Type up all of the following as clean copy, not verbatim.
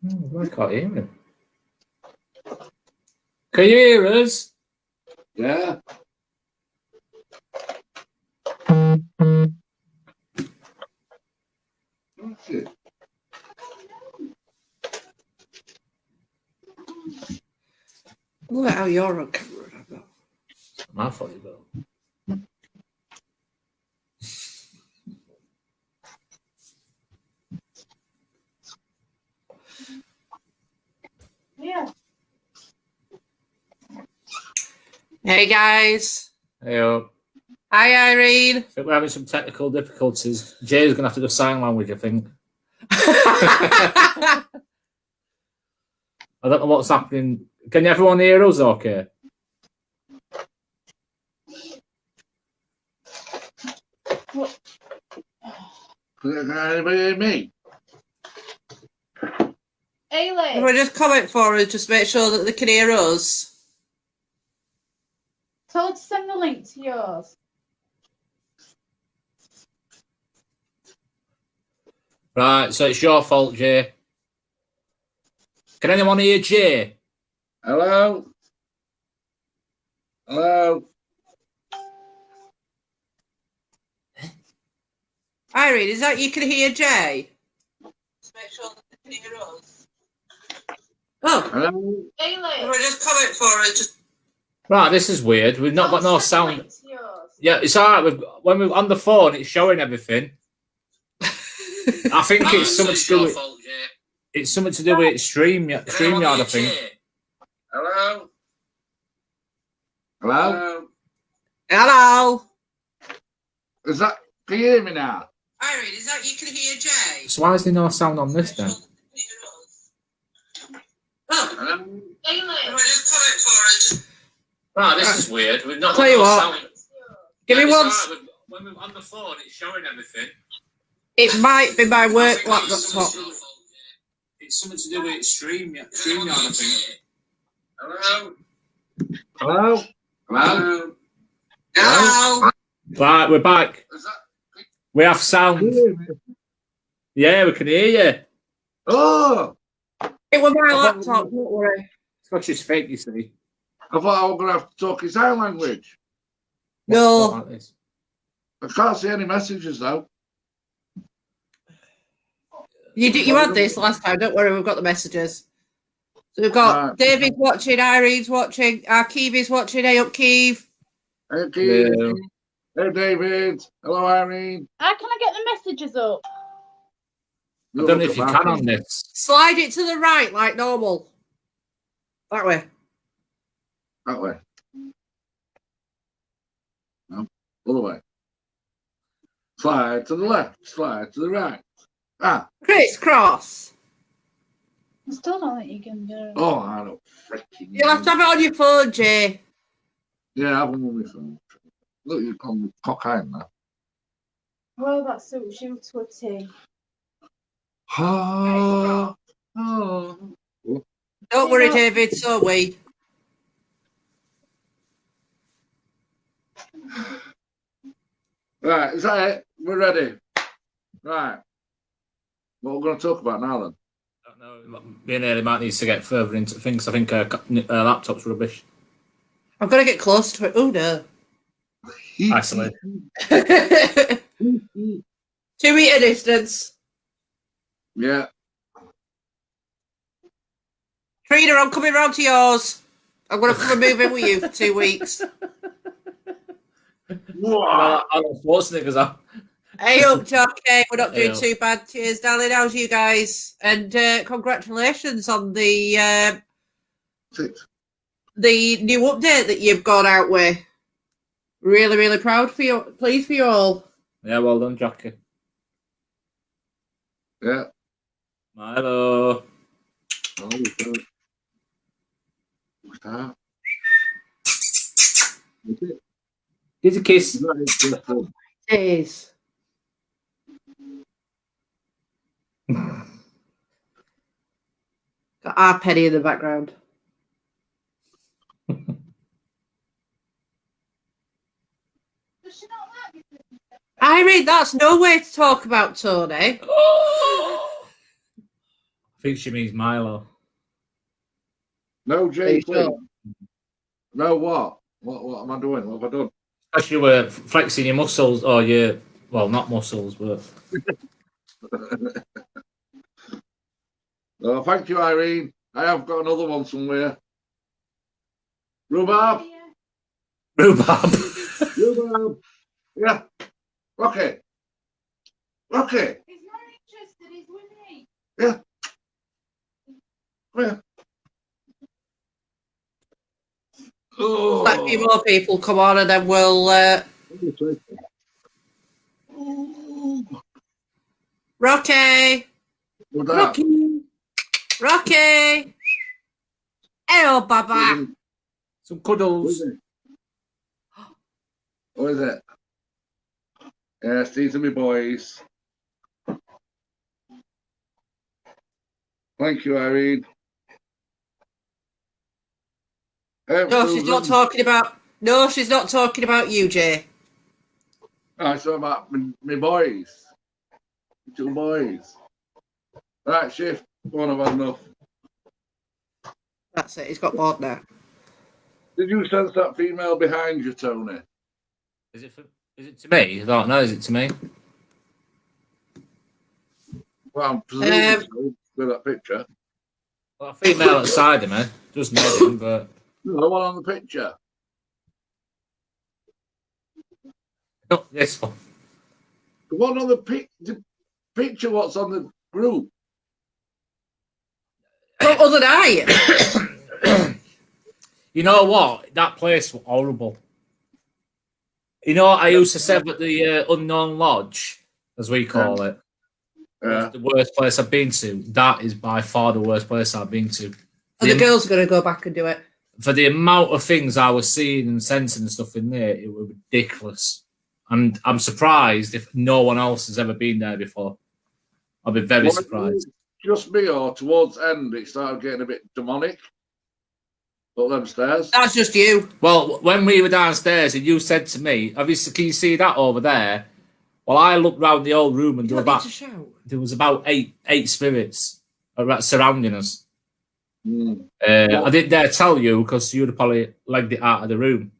I can't hear him. Can you hear us? Yeah. That's it. Look at how you're on camera. My funny though. Yeah. Hey guys. Hey up. Hi Irene. I think we're having some technical difficulties. Jay's gonna have to do sign language, I think. I don't know what's happening. Can everyone hear us okay? Can anybody hear me? Ailey, We'll just comment for us, just make sure that they can hear us. tell her to send the link to yours. Right, so it's your fault, Jay. Can anyone hear Jay? Hello? Hello? Irene, is that you can hear Jay? Just make sure that they can hear us. Oh, Hello? Ailey, we'll just comment for us, just Right, this is weird. We've not got no sound. Link to yours. Yeah, it's alright. When we're on the phone, it's showing everything. I think it's something to do with. It's something to do with StreamYard, I think. Hello? Hello? Hello. Is that... Can you hear me now? Irene, is that you can hear Jay? So why is there no sound on this then? Oh, Hello? Ailey, we'll just comment for us, just Right, this is weird. We've not Tell got you no what. sound. give me It's one. alright, when we're on the phone, it's showing everything. It might be my I work think laptop. It's something to do with StreamYard, I think. Hello? Hello? Hello? Hello. Right, we're back. Is that... We have Can sound. you hear me? Yeah, we can hear you. Oh! It was my laptop, don't worry. It's got just fake, you see. I thought I was going to have to talk in sign language. No. Like this. I can't see any messages, though. You had this last time, don't worry, we've got the messages. So we've got Right. David's watching, Irene's watching, Keeve is watching. Hey up, Keeve. Hey, Keith. Yeah. Hey, David. Hello, Irene. can I get the messages up? I don't know if you can on this. Slide it to the right like normal. That way. That way. No, other way. Slide to the left, slide to the right. Ah, Crisscross. I still don't think you can do it. oh, I don't freaking You'll have to have it on your phone, Jay. Yeah, I have them on my phone. Look, you call me cockeyed now. Well, that suits you to a T. Oh, oh. Don't worry, David, so are we. Right, is that it? We're ready. Right. What we're going to talk about now then? I don't know. Me and Ailey might need to get further into things. I think her laptop's rubbish. I'm going to get close to it. Oh, no. Isolate. 2 meter distance. Yeah. Trina, I'm coming round to yours. I'm going to come and move in with you for 2 weeks. Arnold Schwarzenegger's on. Hey up, Jockey. We're not doing Hey up. too bad. Cheers, darling. How's you guys? And congratulations on the Six. new update that you've gone out with. Really, really proud for you. Pleased for you all. Yeah, well done, Jockey. Yeah. Milo. Oh, good. What's that? Is it? Here's a kiss. Is that it? Yes, good. Cheers. Got our Penny in the background. Does she not like you? Irene, that's no way to talk about Tony. I think she means Milo. No, Are Jay, you please. sure? No, what? What am I doing? What have I done? Because you were flexing your muscles, or your, well, not muscles, but Oh, thank you, Irene. I have got another one somewhere. Rhubarb? rhubarb. Rhubarb. Yeah. Rocky. Rocky. He's not interested, he's with me. Yeah. Come here. Let a few Oh. more people come on, and then we'll. Rocky, What's that? Rocky. Hello, Baba. Some What cuddles. is it? What is it? Yes, these are my boys. Thank you, Irene. No, she's not talking about. No, she's not talking about you, Jay. I saw about my boys. 2 boys. Right, shift. One of had enough. That's it. He's got bored now. Did you sense that female behind you, Tony? Is it to me? I don't know. Is it to me? Well, I'm presuming so, with that picture. Well, a female outside of me. Just nothing, but No, the one on the picture. not this one. The one on the picture, what's on the group? But other night. You know what? That place was horrible. You know what I used to say at the Unknown Lodge, as we call it? Yeah. The worst place I've been to. That is by far the worst place I've been to. And the girls are going to go back and do it. For the amount of things I was seeing and sensing and stuff in there, it was ridiculous. And I'm surprised if no one else has ever been there before. I'll be very surprised. Just me, or towards end, it started getting a bit demonic. Up them stairs. That's just you. Well, when we were downstairs and you said to me, can you see that over there? Well, I looked round the old room and You don't need to shout. there was about eight spirits surrounding us. Mm. I didn't dare tell you because you'd have probably legged it out of the room.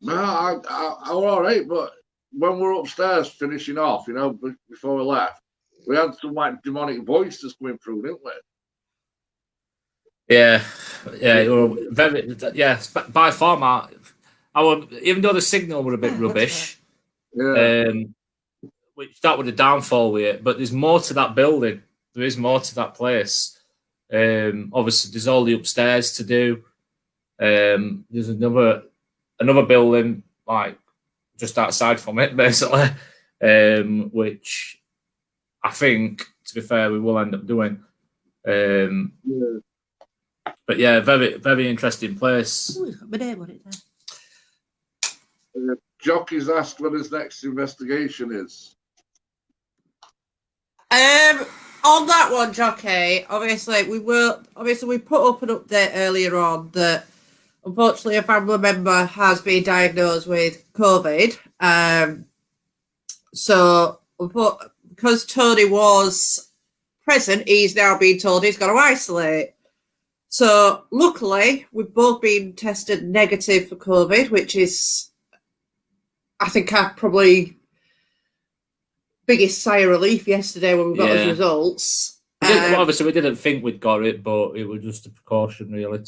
No, I was all right, but when we were upstairs finishing off, before we left, we had some like demonic voices coming through, didn't we? Yeah, it were very, by far, even though the signal were a bit rubbish, Yeah. which that would have downfall with it, but there's more to that building. There is more to that place. Obviously, there's all the upstairs to do. There's another building like just outside from it, basically, which I think, to be fair, we will end up doing. Yeah. But yeah, very, very interesting place. Ooh, it's got my name on it there. Jockey's asked when his next investigation is. On that one, Jockey, obviously we put up an update earlier on that unfortunately a family member has been diagnosed with COVID. So because Tony was present, he's now been told he's got to isolate. So luckily, we've both been tested negative for COVID, which is, I think, our probably biggest sigh of relief yesterday when we got those results. Obviously, we didn't think we'd got it, but it was just a precaution, really.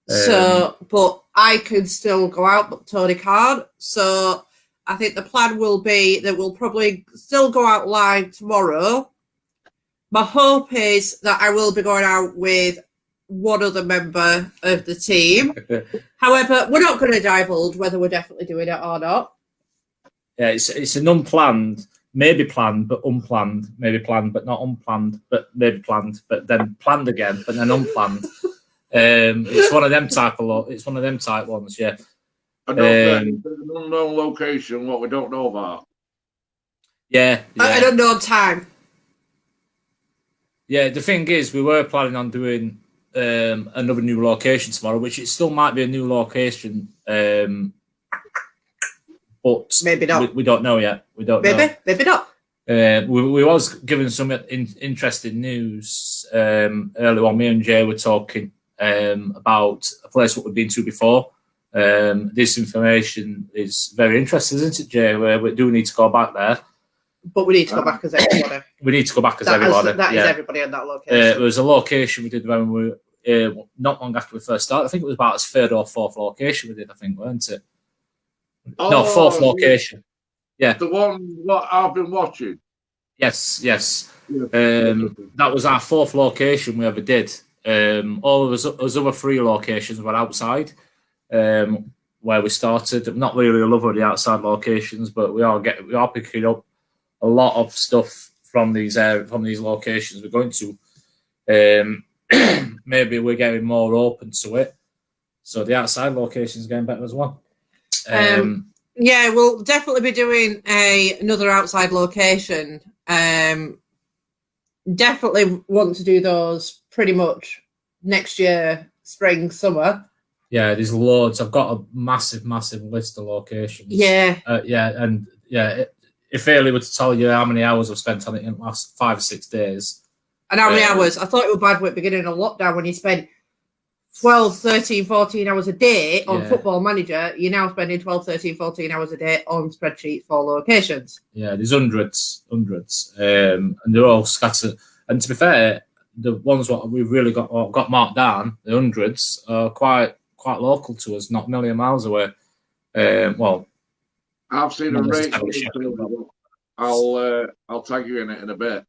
But I can still go out, but Tony can't. So I think the plan will be that we'll probably still go out live tomorrow. My hope is that I will be going out with one other member of the team. However, we're not going to divulge whether we're definitely doing it or not. Yeah, it's an unplanned, maybe planned, but unplanned, maybe planned, but not unplanned, but maybe planned, but then planned again, but then unplanned. It's one of them type ones, yeah. An unknown location, what we don't know about. Yeah. At an unknown time. Yeah, the thing is, we were planning on doing another new location tomorrow, which it still might be a new location, but maybe not. We don't know yet. We don't know. Maybe not. We was given some interesting news earlier on. Me and Jay were talking about a place what we've been to before. This information is very interesting, isn't it, Jay? We do need to go back there. But we need to go back as everybody. We need to go back as everybody. That is everybody on that location. It was a location we did when we were not long after we first started. I think it was about its third or fourth location we did, I think, weren't it? No, fourth location. Yeah. The one what I've been watching. Yes. Yeah. That was our fourth location we ever did. All of us other three locations were outside, where we started. I'm not really a lover of the outside locations, but we are picking up a lot of stuff from these locations we're going to. Maybe we're getting more open to it, so the outside location is getting better as well. Yeah, we'll definitely be doing another outside location. Definitely want to do those pretty much next year, spring, summer. Yeah, there's loads. I've got a massive list of locations. Yeah. If Ailey were to tell you how many hours I've spent on it in the last 5 or 6 days. And how many hours? I thought it was bad at the beginning of lockdown when you spent 12, 13, 14 hours a day on Football Manager. You're now spending 12, 13, 14 hours a day on spreadsheets for locations. Yeah, there's hundreds. And they're all scattered. And to be fair, the ones what we've really got marked down, the hundreds, are quite local to us, not a million miles away. I've seen a race. I'll tag you in it in a bit.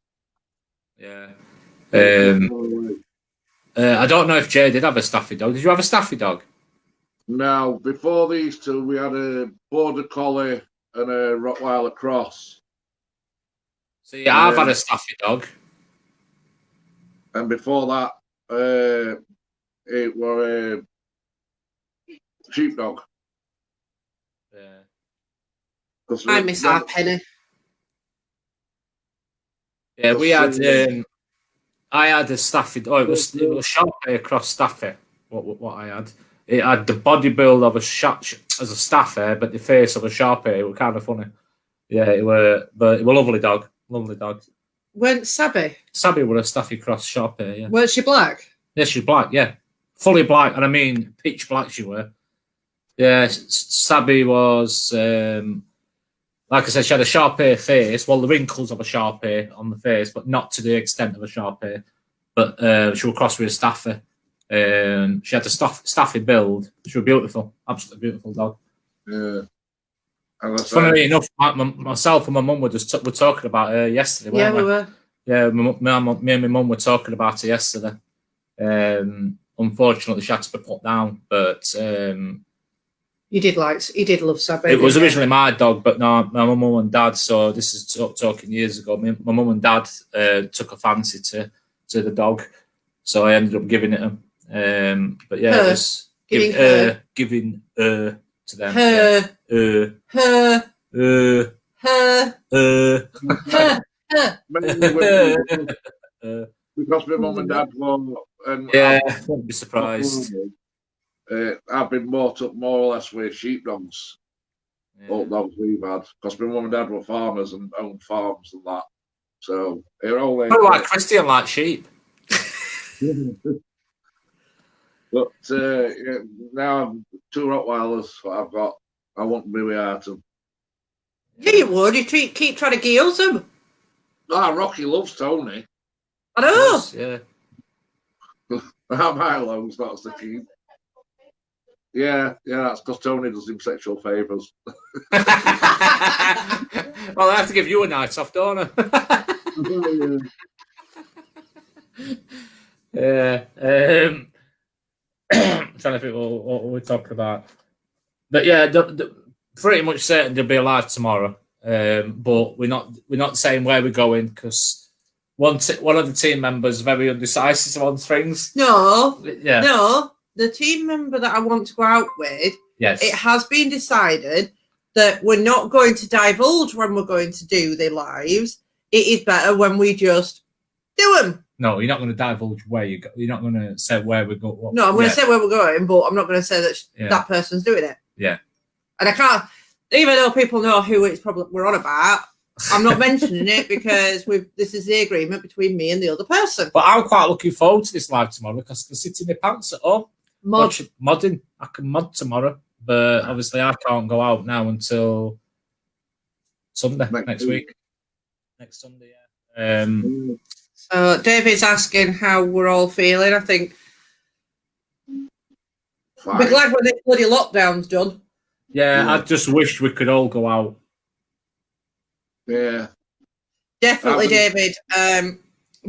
Yeah. I don't know if Jay did have a Staffy dog. Did you have a Staffy dog? No. Before these two, we had a Border Collie and a Rottweiler Cross. See, I've had a Staffy dog. And before that, it was a sheepdog. Yeah. I miss our Penny. Yeah, we had. I had a Staffy. Oh, it was Sharpei across Staffy. What I had. It had the body build of a as a Staffy, but the face of a Sharpei. It was kind of funny. Yeah, it was a lovely dog. Lovely dog. Weren't Sabby? Sabby was a Staffy cross Sharpei. Yeah. Weren't she black? Yeah, she's black. Yeah, fully black, and I mean pitch black. She were. Yeah, Sabby was. Like I said, she had a Sharpei face. Well, the wrinkles of a Sharpei on the face, but not to the extent of a Sharpei. But she was crossed with a Staffy. She had a Staffy build. She was beautiful, absolutely beautiful dog. Yeah. Funnily enough, myself and my mum were talking about her yesterday. Yeah, we were. Yeah, me and my mum were talking about her yesterday. Unfortunately, she had to be put down, but. You did love Sabby. It was originally my dog, but no, my mum and dad. So this is talking years ago. My mum and dad took a fancy to the dog, so I ended up giving it them. But yeah, it was giving to them. Because my mum and dad were, won't be surprised. I've been brought up more or less with sheepdogs. All dogs we've had, because my mum and dad were farmers and owned farms and that. So they're always like Christian, like sheep. But now I'm 2 Rottweilers. What I've got, I wouldn't be without them. Yeah, you would. You keep trying to gear them. Rocky loves Tony. I know. Yeah. Milo's that's the key. Yeah, that's because Tony does him sexual favours. Well, I have to give you a night off, don't I? Yeah. I'm trying to think what we're talking about. But yeah, pretty much certain they'll be alive tomorrow. But we're not saying where we're going because one of the team members is very undecisive on things. No. Yeah. No. The team member that I want to go out with, yes, it has been decided that we're not going to divulge when we're going to do the lives. It is better when we just do them. No, you're not going to divulge where you go. You're not going to say where we go. No, I'm going to say where we're going, but I'm not going to say that that person's doing it. Yeah. And I can't, even though people know who it's probably we're on about, I'm not mentioning it because this is the agreement between me and the other person. But I'm quite looking forward to this live tomorrow because I can sit in my pants at home. Modding. I can mod tomorrow, but obviously I can't go out now until Sunday next week. Next Sunday, yeah. So David's asking how we're all feeling. I think Fine. we'll be glad when this bloody lockdown's done. Yeah, I just wish we could all go out. Yeah. Definitely, David.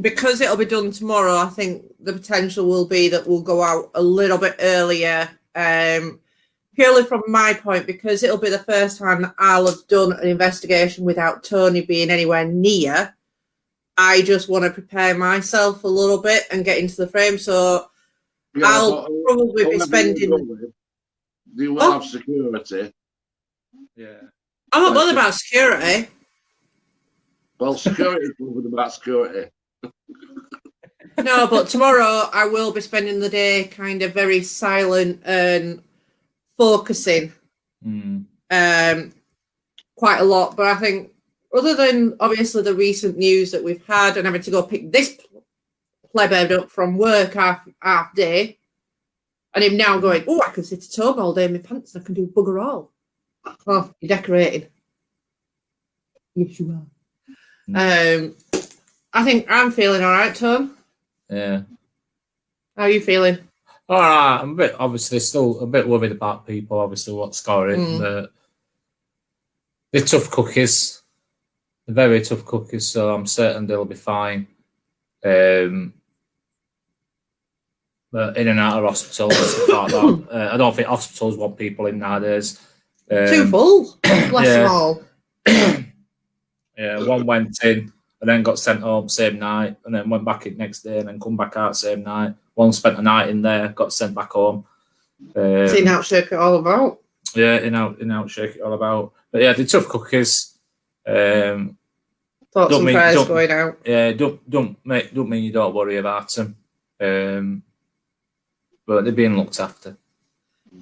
Because it'll be done tomorrow, I think the potential will be that we'll go out a little bit earlier. Purely from my point, because it'll be the first time that I'll have done an investigation without Tony being anywhere near. I just want to prepare myself a little bit and get into the frame. So Yeah, I'll probably be spending. You will have security. Yeah. I'm not bothered about security. Well, security is covered about security. No, but tomorrow I will be spending the day kind of very silent and focusing quite a lot. But I think other than obviously the recent news that we've had and having to go pick this plebhead up from work half day, and him now going, oh, I can sit at home all day in my pants and I can do bugger all. Oh, you're decorating. Yes, you are. I think I'm feeling all right, Tom. Yeah. How are you feeling? All right. I'm still a bit worried about people, obviously, what's going. But they're tough cookies. They're very tough cookies, so I'm certain they'll be fine. But in and out of hospital and stuff like that. I don't think hospitals want people in nowadays. Too full. Bless them all. Yeah, one went in and then got sent home same night and then went back in next day and then come back out same night. One spent a night in there, got sent back home. In out, shake it all about. Yeah, in out, shake it all about. But yeah, they're tough cookies. Thoughts and prayers going out. Yeah, don't mean you don't worry about them. But they're being looked after.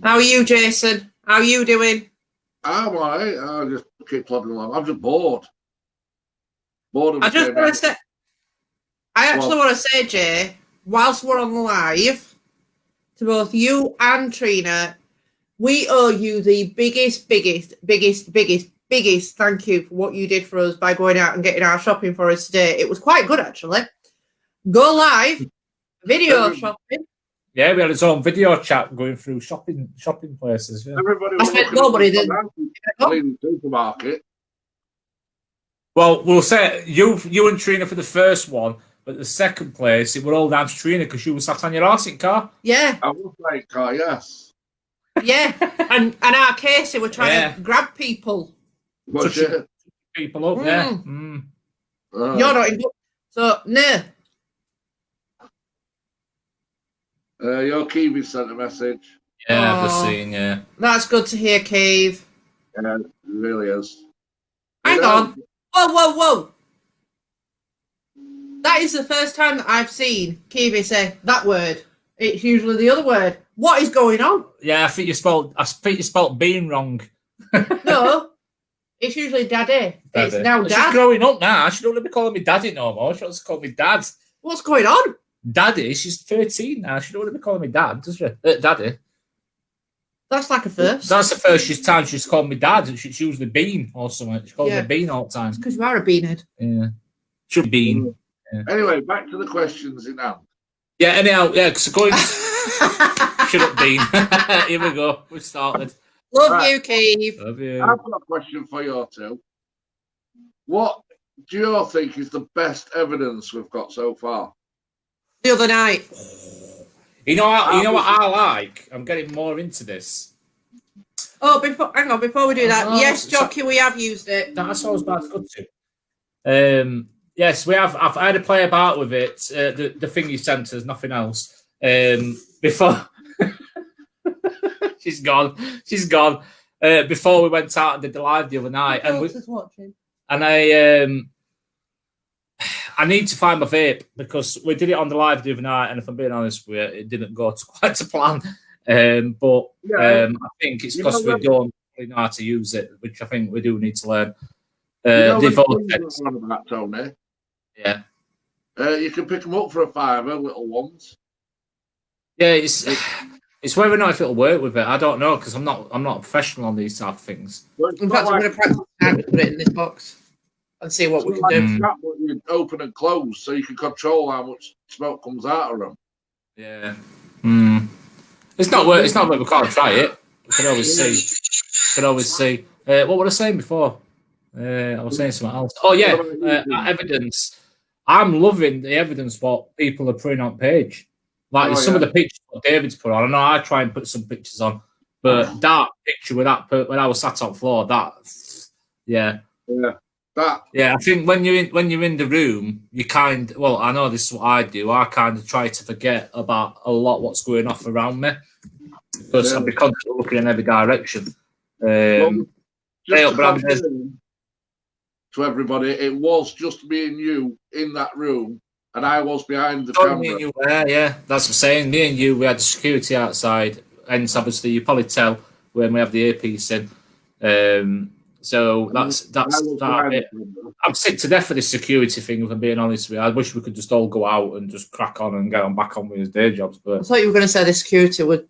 How are you, Jason? How are you doing? I'm all right. I just keep plodding along. I'm just bored. Bored of I just want to say, I actually want to say, Jay, whilst we're on the live, to both you and Trina, we owe you the biggest thank you for what you did for us by going out and getting our shopping for us today. It was quite good, actually. Go live, video shopping. Yeah, we had his own video chat going through shopping places. Yeah. Everybody was nobody did. Supermarket. Well, we'll say you and Trina for the first one, but the second place it were all down to Trina because you were sat on your arse in car. Yeah. I was like car, yes. Yeah, and our Casey were trying to grab people. People up, yeah. You're not in. So no. Your Kiwi sent a message. Yeah, I've just seen. Yeah, that's good to hear, Cave. Yeah, it really is. Hang on. Whoa. That is the first time that I've seen Kiwi say that word. It's usually the other word. What is going on? Yeah, I think you spelled being wrong. No, it's usually daddy. It's now dad. She's growing up now. She don't want to be calling me daddy no more. She wants to call me dad. What's going on? Daddy, she's 13 now. She don't want to be calling me dad, does she? Daddy. That's like a first. That's the first time she's called me dad. She's usually Bean or something. She calls me Bean all the time. Because you are a beanhead. Yeah. Should be Bean. Yeah. Anyway, back to the questions in hand. Yeah, anyhow, yeah, because going... Shut up, Bean. Here we go. We've started. Love you, Keith. Love you. I've got a question for you two. What do you all think is the best evidence we've got so far? The other night. You know what I like? I'm getting more into this. Oh, before we do that, yes, Jockey, we have used it. That's what I was about to go to. Yes, we have. I've had to play about with it. The thing you sent us, nothing else. Before she's gone. Before we went out and did the live the other night, I need to find my vape because we did it on the live the other night, and if I'm being honest with you, it didn't go quite to plan. But I think it's because we don't really know how to use it, which I think we do need to learn. the Devoted. trees that are on about, Tony? Yeah. You can pick them up for a £5, little ones. Yeah, it's whether or not if it'll work with it. I don't know because I'm not a professional on these type of things. Well, it's In not fact, I'm like- going to practice now to put it in this box and see what we it's can not like do. a trap that you open and close, so you can control how much smoke comes out of them. Yeah. It's not worth. It's not worth. We can't try it. We can always see. What was I saying before? I was saying something else. Oh yeah, evidence. I'm loving the evidence what people are putting on page. Like some of the pictures what David's put on. I know I try and put some pictures on, but that picture with that when I was sat on floor, I think when you're in the room, you I know this is what I do. I kind of try to forget about a lot what's going off around me because I'll be constantly looking in every direction. To everybody, it was just me and you in that room, and I was behind the camera. Me and you were, yeah, that's what I'm saying. Me and you, we had the security outside, and obviously you probably tell when we have the earpiece in. So that's that. I'm sick to death of this security thing. If I'm being honest with you, I wish we could just all go out and just crack on and get on back on with his day jobs. But I thought you were going to say the security would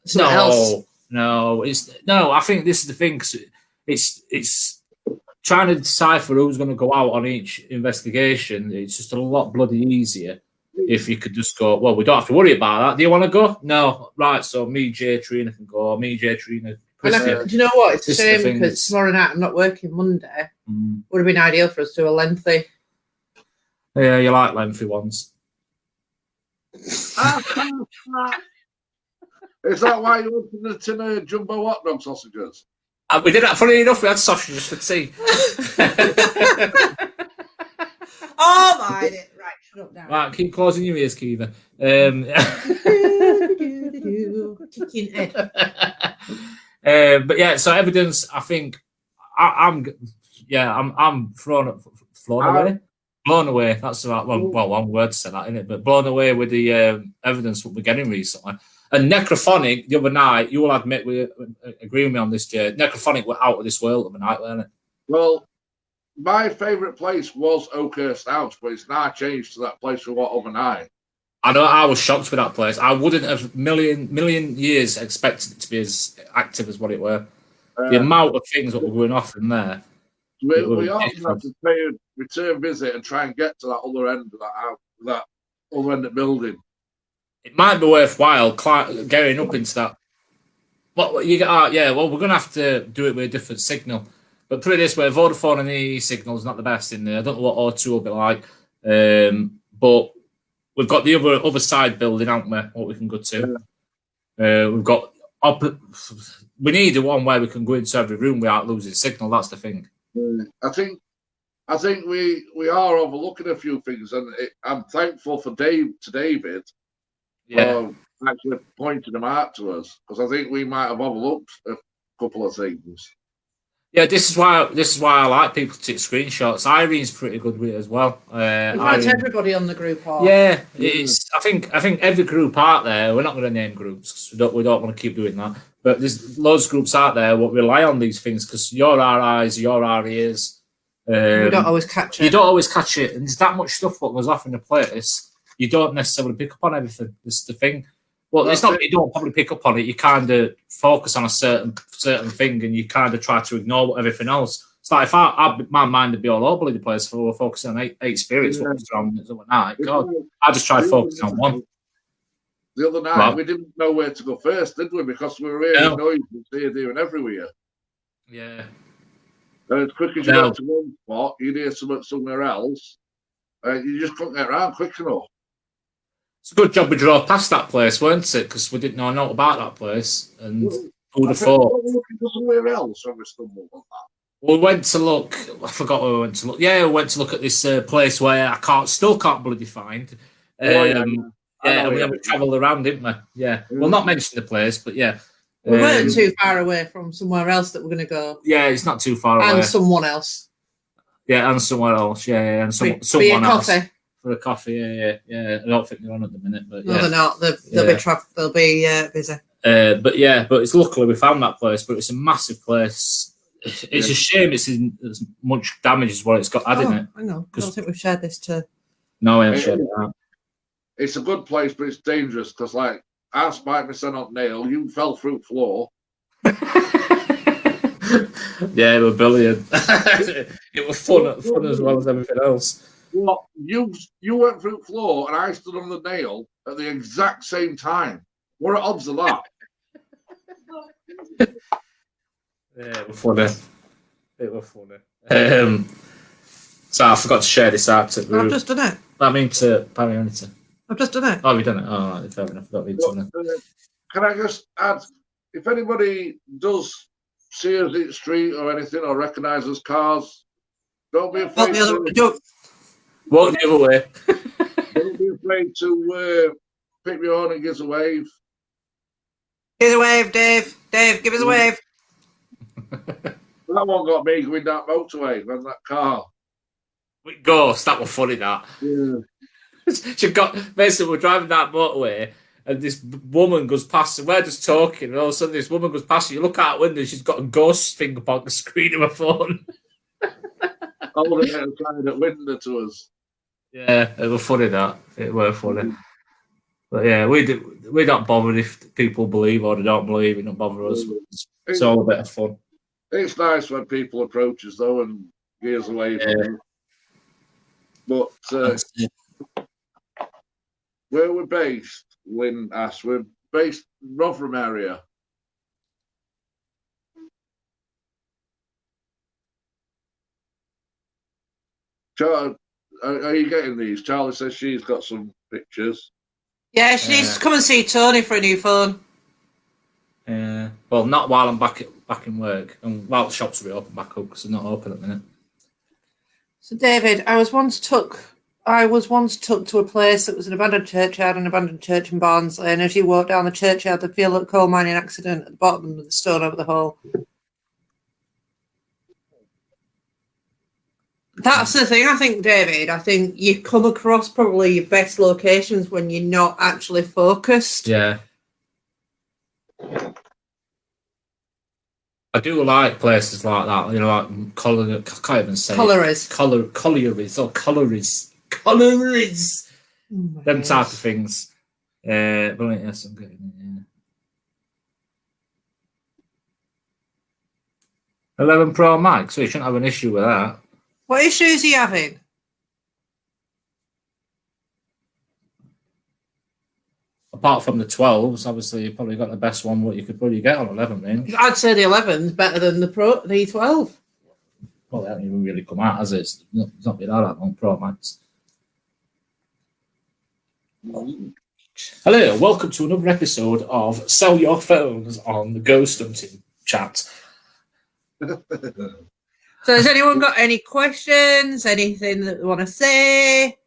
something else. No. I think this is the thing. 'Cause it's trying to decipher who's going to go out on each investigation. It's just a lot bloody easier if you could just go. Well, we don't have to worry about that. Do you want to go? No, right. So me, Jay, Trina can go. Me, Jay, Trina. Do you know what? It's a shame because tomorrow night I'm not working Monday. Would have been ideal for us to do a lengthy. Yeah, you like lengthy ones. Is that why you wanted the tin of jumbo hot dog sausages? We did that. Funny enough, we had sausages for tea. Oh my! Right, shut up now. Right, keep closing your ears, Kiva. Kicking head. But yeah, so evidence. I think I'm blown away. That's the right one word to say that, isn't it? But blown away with the evidence what we're getting recently. And Necrophonic the other night, you will admit we agree with me on this, Jay. Necrophonic were out of this world the other night, weren't it? Well, my favourite place was Oakhurst House, but it's now changed to that place we were overnight. I know I was shocked with that place. I wouldn't have million years expected it to be as active as what it were. The amount of things that were going off in there. We often have to pay a return visit and try and get to that other end of that house, that other end of the building. It might be worthwhile getting up into that. What you get? Well, we're going to have to do it with a different signal. But put it this way, Vodafone and EE signal is not the best in there. I don't know what O2 will be like. But we've got the other side building, haven't we? What we can go to. We've got. We need the one where we can go into every room without losing signal. That's the thing. I think we are overlooking a few things, and I'm thankful for David. Actually pointing them out to us, because I think we might have overlooked a couple of things. Yeah, this is why I like people to take screenshots. Irene's pretty good with it as well. In fact, everybody on the group are. Yeah, it's. I think every group out there. We're not going to name groups because we don't want to keep doing that. But there's loads of groups out there what rely on these things because you're our eyes, you're our ears. We don't always catch it. You don't always catch it, and there's that much stuff what goes off in the place. You don't necessarily pick up on everything. This is the thing. Well, it's not that you don't probably pick up on it. You kind of focus on a certain thing, and you kind of try to ignore everything else. It's like if my mind would be all over the place if we were focusing on eight spirits what was around overnight. God, I just try to focus on one. The other night, we didn't know where to go first, did we? Because we were hearing noises here, there, and everywhere. Yeah. And as quick as you got to one spot, you'd hear something somewhere else. You just couldn't get around quick enough. It's a good job we drove past that place, weren't it? Because we didn't know not about that place. And who would have thought? We were looking for somewhere else when we stumbled on that. We went to look. I forgot where we went to look. Yeah, we went to look at this place where I still can't bloody find. And then we travelled around, didn't we? Yeah. We'll not mention the place, but yeah. We weren't too far away from somewhere else that we're going to go. Yeah, it's not too far away. And someone else. Yeah, and somewhere else. Yeah, and someone else. For a coffee, yeah. I don't think they're on at the minute, but no, they're not. They'll be busy. But it's luckily we found that place. But it's a massive place. it's a shame it's in as much damage as what it's got had in it. Hang on, I don't think we've shared this too. No, I haven't shared it out. It's a good place, but it's dangerous because, like, I spiked my son up nail. You fell through floor. Yeah, it was brilliant. It was fun as well as everything else. What you went through floor and I stood on the nail at the exact same time. What are odds of that? Yeah, it was funny. It was funny. So I forgot to share this out. I've just done it. I mean to Parionita. I've just done it. Oh, we've done it. Oh, right, fair enough. Can I just add, if anybody does see us in the street or anything or recognises cars, don't be afraid. Walk the other way. Don't be afraid to pick me on and give us a wave. Give us a wave, Dave. Dave, give us a wave. That one got me going down motorway on that car. With Ghost, that was funny. That. Yeah. She got basically we're driving that motorway and this woman goes past and we're just talking and all of a sudden this woman goes past and you look out the window and she's got a ghost thing up on the screen of her phone. Holding it and trying to window to us. Yeah, it was funny that. It was funny. But yeah, we're not bothered if people believe or they don't believe, it don't bother us. It's all a bit of fun. It's nice when people approach us though and give us a wave. Yeah. But where we're based, Lynn asked, we're based Rotherham area. Charlie, are you getting these? Charlie says she's got some pictures. Yeah, she needs to come and see Tony for a new phone. Yeah. Well, not while I'm back in work and while the shops will be open back up because they're not open at the minute. So, David, I was once took to a place that was an abandoned churchyard, an abandoned church in Barnsley, and as you walk down the churchyard, the feel of coal mining accident at the bottom of the stone over the hole. That's the thing, I think, David. I think you come across probably your best locations when you're not actually focused. Yeah. I do like places like that, you know, like I can't even say Collieries. Collieries or collieries. Them type of things. But yes, I'm getting it, yeah. 11 Pro Max, so you shouldn't have an issue with that. What issues are you having? Apart from the 12s, obviously you probably got the best one what you could probably get on 11 range. I'd say the 11's better than the 12. Well, they haven't even really come out, has it? It's not been out that long, Pro Max. Hello, welcome to another episode of Sell Your Phones on the Ghost Hunting Chat. So has anyone got any questions? Anything that they want to say?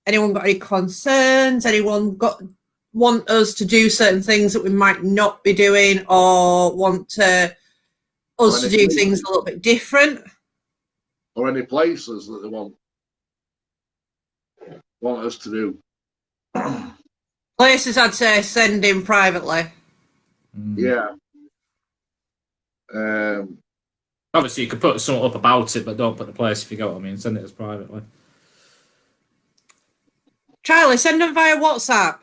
Anyone got any concerns? Anyone want us to do certain things that we might not be doing or want us to do things a little bit different? Or any places that they want us to do? Places I'd say send in privately. Yeah. Obviously, you could put something up about it, but don't put the place if you get what I mean. Send it as privately. Charlie, send them via WhatsApp.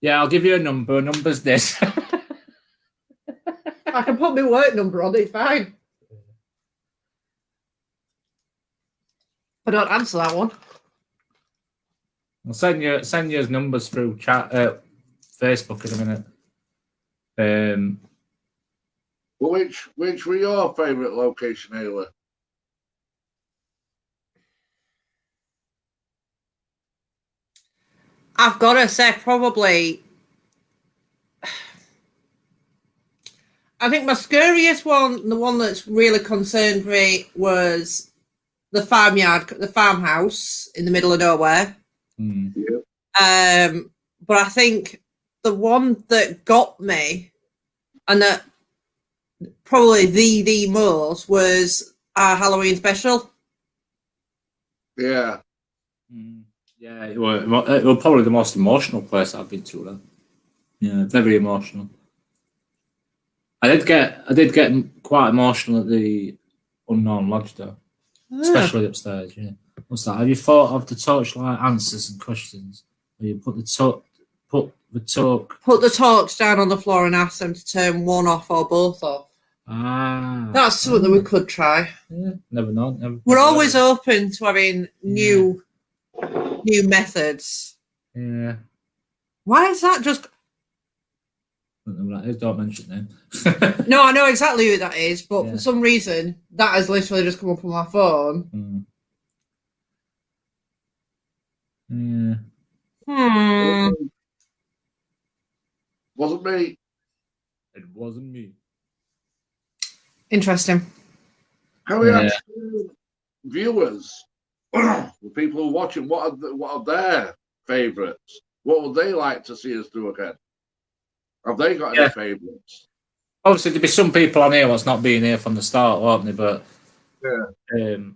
Yeah, I'll give you a number. Number's this. I can put my work number on, it's fine. I don't answer that one. I'll send you numbers through chat, Facebook in a minute. Well, which were your favourite location, Ayla? I've got to say, probably. I think my scariest one, the one that's really concerned me, was the farmhouse in the middle of nowhere. Yeah. But I think the one that got me, and that probably the most, was our Halloween special. Yeah. Yeah, it was probably the most emotional place I've been to. Then. Yeah, very emotional. I did get quite emotional at the Unknown Lodge though, especially upstairs. Yeah, what's that? Have you thought of the torchlight answers and questions? Where you put the torch down on the floor and ask them to turn one off or both off. That's something that we could try. Yeah, never know. We're always open to having new methods. Yeah. Why is that just? I don't know what that is. Don't mention them. No, I know exactly who that is, but for some reason that has literally just come up on my phone. Wasn't me. It wasn't me. Interesting. How we had viewers, the people who are watching, what are their favourites? What would they like to see us do again? Have they got any favourites? Obviously, there'll be some people on here what's not being here from the start, won't they? But if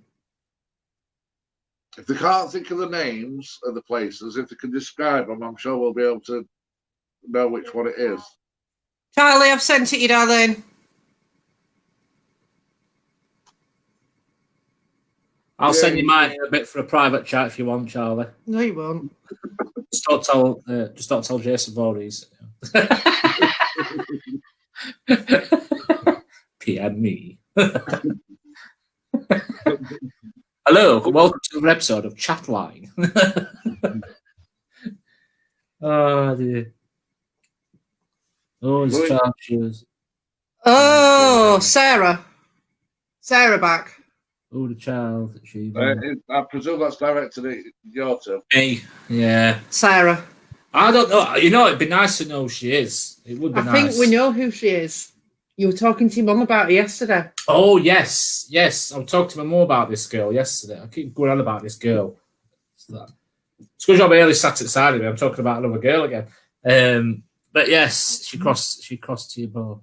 they can't think of the names of the places, if they can describe them, I'm sure we'll be able to know which one it is. Charlie, I've sent it you, darling. I'll send you mine in a bit for a private chat if you want, Charlie. No, you won't. Just don't tell Jason Voorhees. PM me. Hello, welcome to another episode of Chatline. Oh dear. Oh, it's Charles. Oh, Sarah back. Oh, the child. I presume that's directed at your turn. Me, yeah. Sarah. I don't know. You know, it'd be nice to know who she is. It would be nice. I think we know who she is. You were talking to your mum about it yesterday. Oh, yes. Yes. I was talking to my mum about this girl yesterday. I keep going on about this girl. It's because you're barely sat outside of me. I'm talking about another girl again. But yes, she crossed to your both.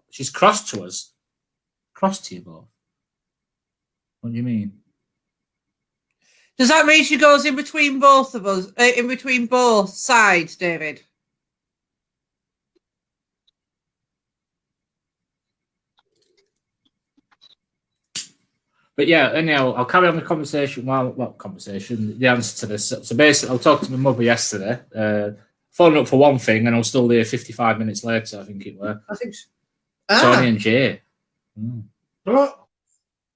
She's crossed to us. Crossed to your both. What do you mean? Does that mean she goes in between both of us, in between both sides, David? But yeah, anyhow, I'll carry on the conversation. The answer to this. So basically, I talked to my mother yesterday, following up for one thing, and I was still there 55 minutes later, I think it were. I think so. Tony and Jay. What?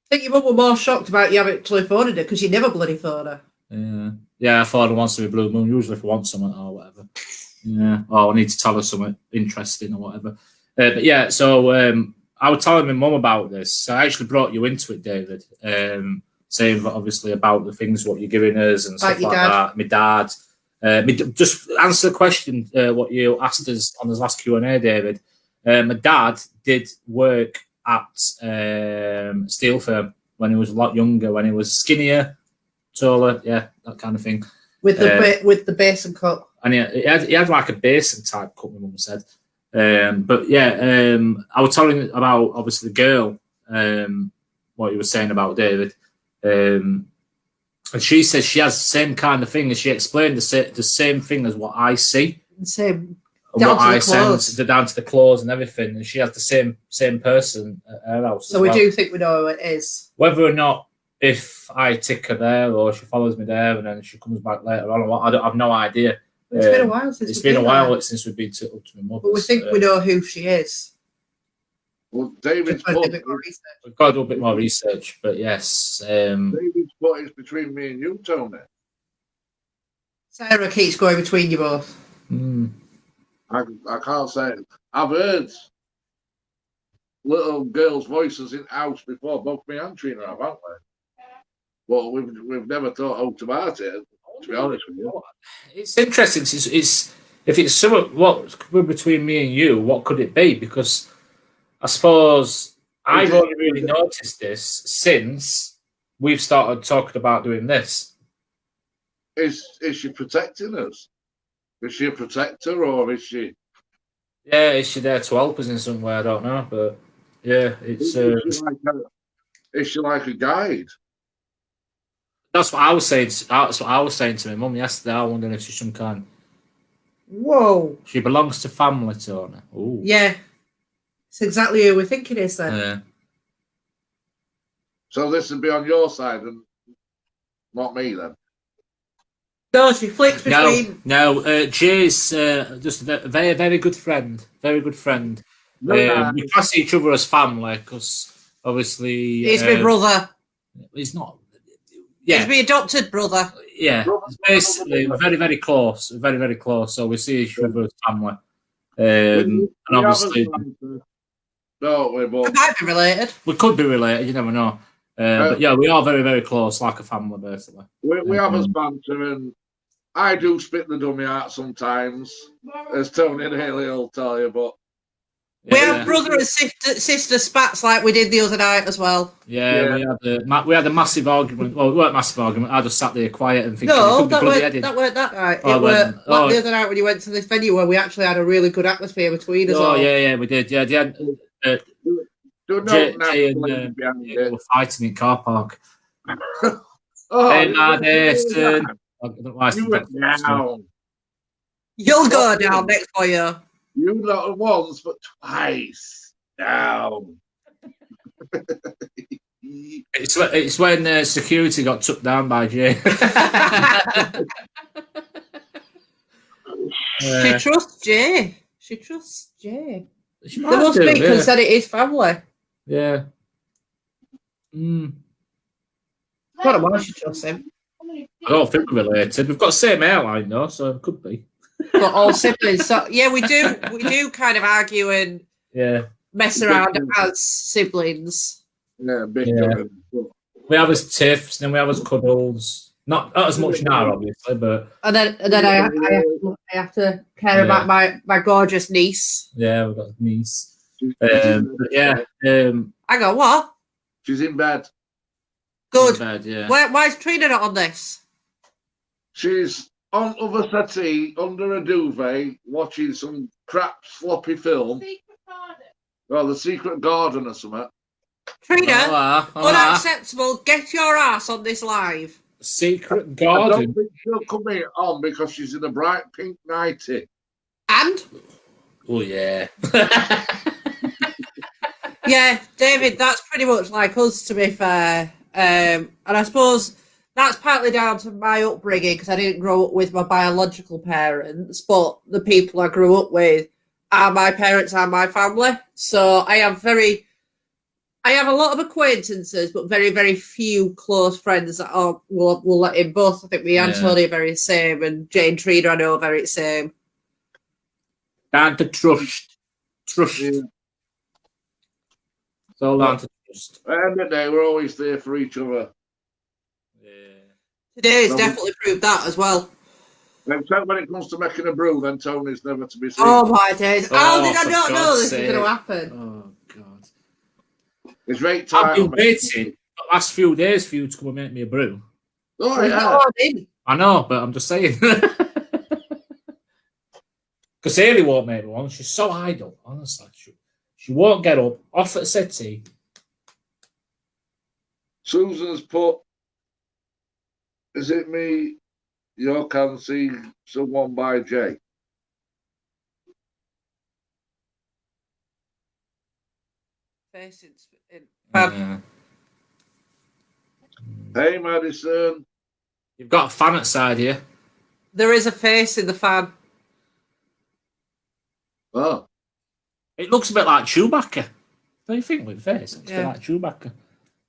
I think your mum were more shocked about you actually phoning her because you never bloody phoned her. Yeah, I thought it wants to be Blue Moon, usually if I want something or whatever. Yeah, or I need to tell her something interesting or whatever. But yeah, so I was telling my mum about this. So I actually brought you into it, David, saying obviously about the things what you're giving us and stuff like that. My dad. Just answer the question what you asked us on this last Q&A, David. My dad did work at Steel Firm when he was a lot younger, when he was skinnier, taller, yeah, that kind of thing. With the basin cut. And he had like a basin type cut, my mum said. But yeah, I was telling about obviously the girl, what you were saying about David. And she says she has the same kind of thing, and she explained the same thing as what I see. The same. Down to the clothes. Down to the clothes and everything. And she has the same person at her house. So we do think we know who it is. Whether or not, if I tick her there or she follows me there and then she comes back later on, I have no idea. It's been a while since since we've been up to my mother. But we think we know who she is. Well, David's we've got to do a bit more research, but yes. David's spot is between me and you, Tony. Sarah keeps going between you both. I can't say it. I've heard little girls' voices in house before. Both me and Trina have, haven't we? But we've never thought about it. To be honest with you, it's interesting. It's if it's somewhat what between me and you, what could it be? Because I suppose I've only really noticed this since we've started talking about doing this. Is she protecting us? Is she a protector or is she? Yeah, is she there to help us in some way? I don't know, but yeah, it's. Is she like a guide? That's what I was saying. That's what I was saying to my mum yesterday. I wondering if she's some kind. Whoa! She belongs to family, Tony. Ooh. Yeah. It's exactly who we're thinking is then. Yeah. So this would be on your side and not me then. No, she flicks between. No. Jay's just a very, very good friend. Very good friend. We pass each other as family because obviously He's my brother. He's not. Yeah, He's my adopted brother. yeah. It's basically, we're very, very close. We're very, very close. So we see each other as family. And obviously, no, we're We both. might be related. we could be related. You never know. But yeah, we are very, very close, like a family, basically. We have a banter, and I do spit the dummy out sometimes, as Tony and Haley will tell you. But We have brother and sister spats like we did the other night as well. Yeah, we had a massive argument. Well, it weren't a massive argument. I just sat there quiet and thinking, No, it could be bloody-headed. that weren't that night. Oh, It were like the other night when you went to this venue where we actually had a really good atmosphere between us all. Oh, yeah, we did. Yeah, Jay and we were fighting in car park. Hey, Madison. I don't know why I said You went that. down. You'll go down next for you. You not once, but twice down. It's when security got took down by Jay. She trusts Jay. She trusts Jay. She There must be because said it is family. Yeah. I don't know why she trusts him. I don't think we're related. We've got the same airline though, so it could be. But all siblings. So yeah, we do kind of argue and mess around as siblings. Yeah, big. We have as tiffs, then we have as cuddles. Not as much now, obviously, but and then I have to care about my gorgeous niece. Yeah, we've got a niece. I go, what? She's in bed. Good. In bed, yeah. Why is Trina not on this? She's on other settee under a duvet watching some crap sloppy film. The Secret Garden or something. Trina, unacceptable. Get your ass on this live. Secret Garden. I don't think she'll come in on because she's in a bright pink nightie. And? Oh, yeah. Yeah, David, that's pretty much like us, to be fair. And I suppose that's partly down to my upbringing because I didn't grow up with my biological parents, but the people I grew up with are my parents and my family. So I have a lot of acquaintances, but very, very few close friends that will let in both. I think me and Tony are very the same, and Jane Trina I know are very the same. Down to trust. Yeah. It's all down to trust. At the end of the day, we're always there for each other. Yeah. Today's definitely proved that as well. Except when it comes to making a brew, then Tony's never to be seen. Oh my days. How did I for not know God's this was sake. going to happen? Oh, God. It's right I've time. been waiting the last few days for you to come and make me a brew. Oh, yeah. Oh, I didn't. I know, but I'm just saying. Because Haley won't make me one. She's so idle, honestly. She won't get up, off at settee. Susan's put, is it me? You can see someone by Jay. Face in. Hey, Madison. You've got a fan outside here. There is a face in the fan. Oh. It looks a bit like Chewbacca. Don't you think with the face? It's a bit Yeah. like Chewbacca.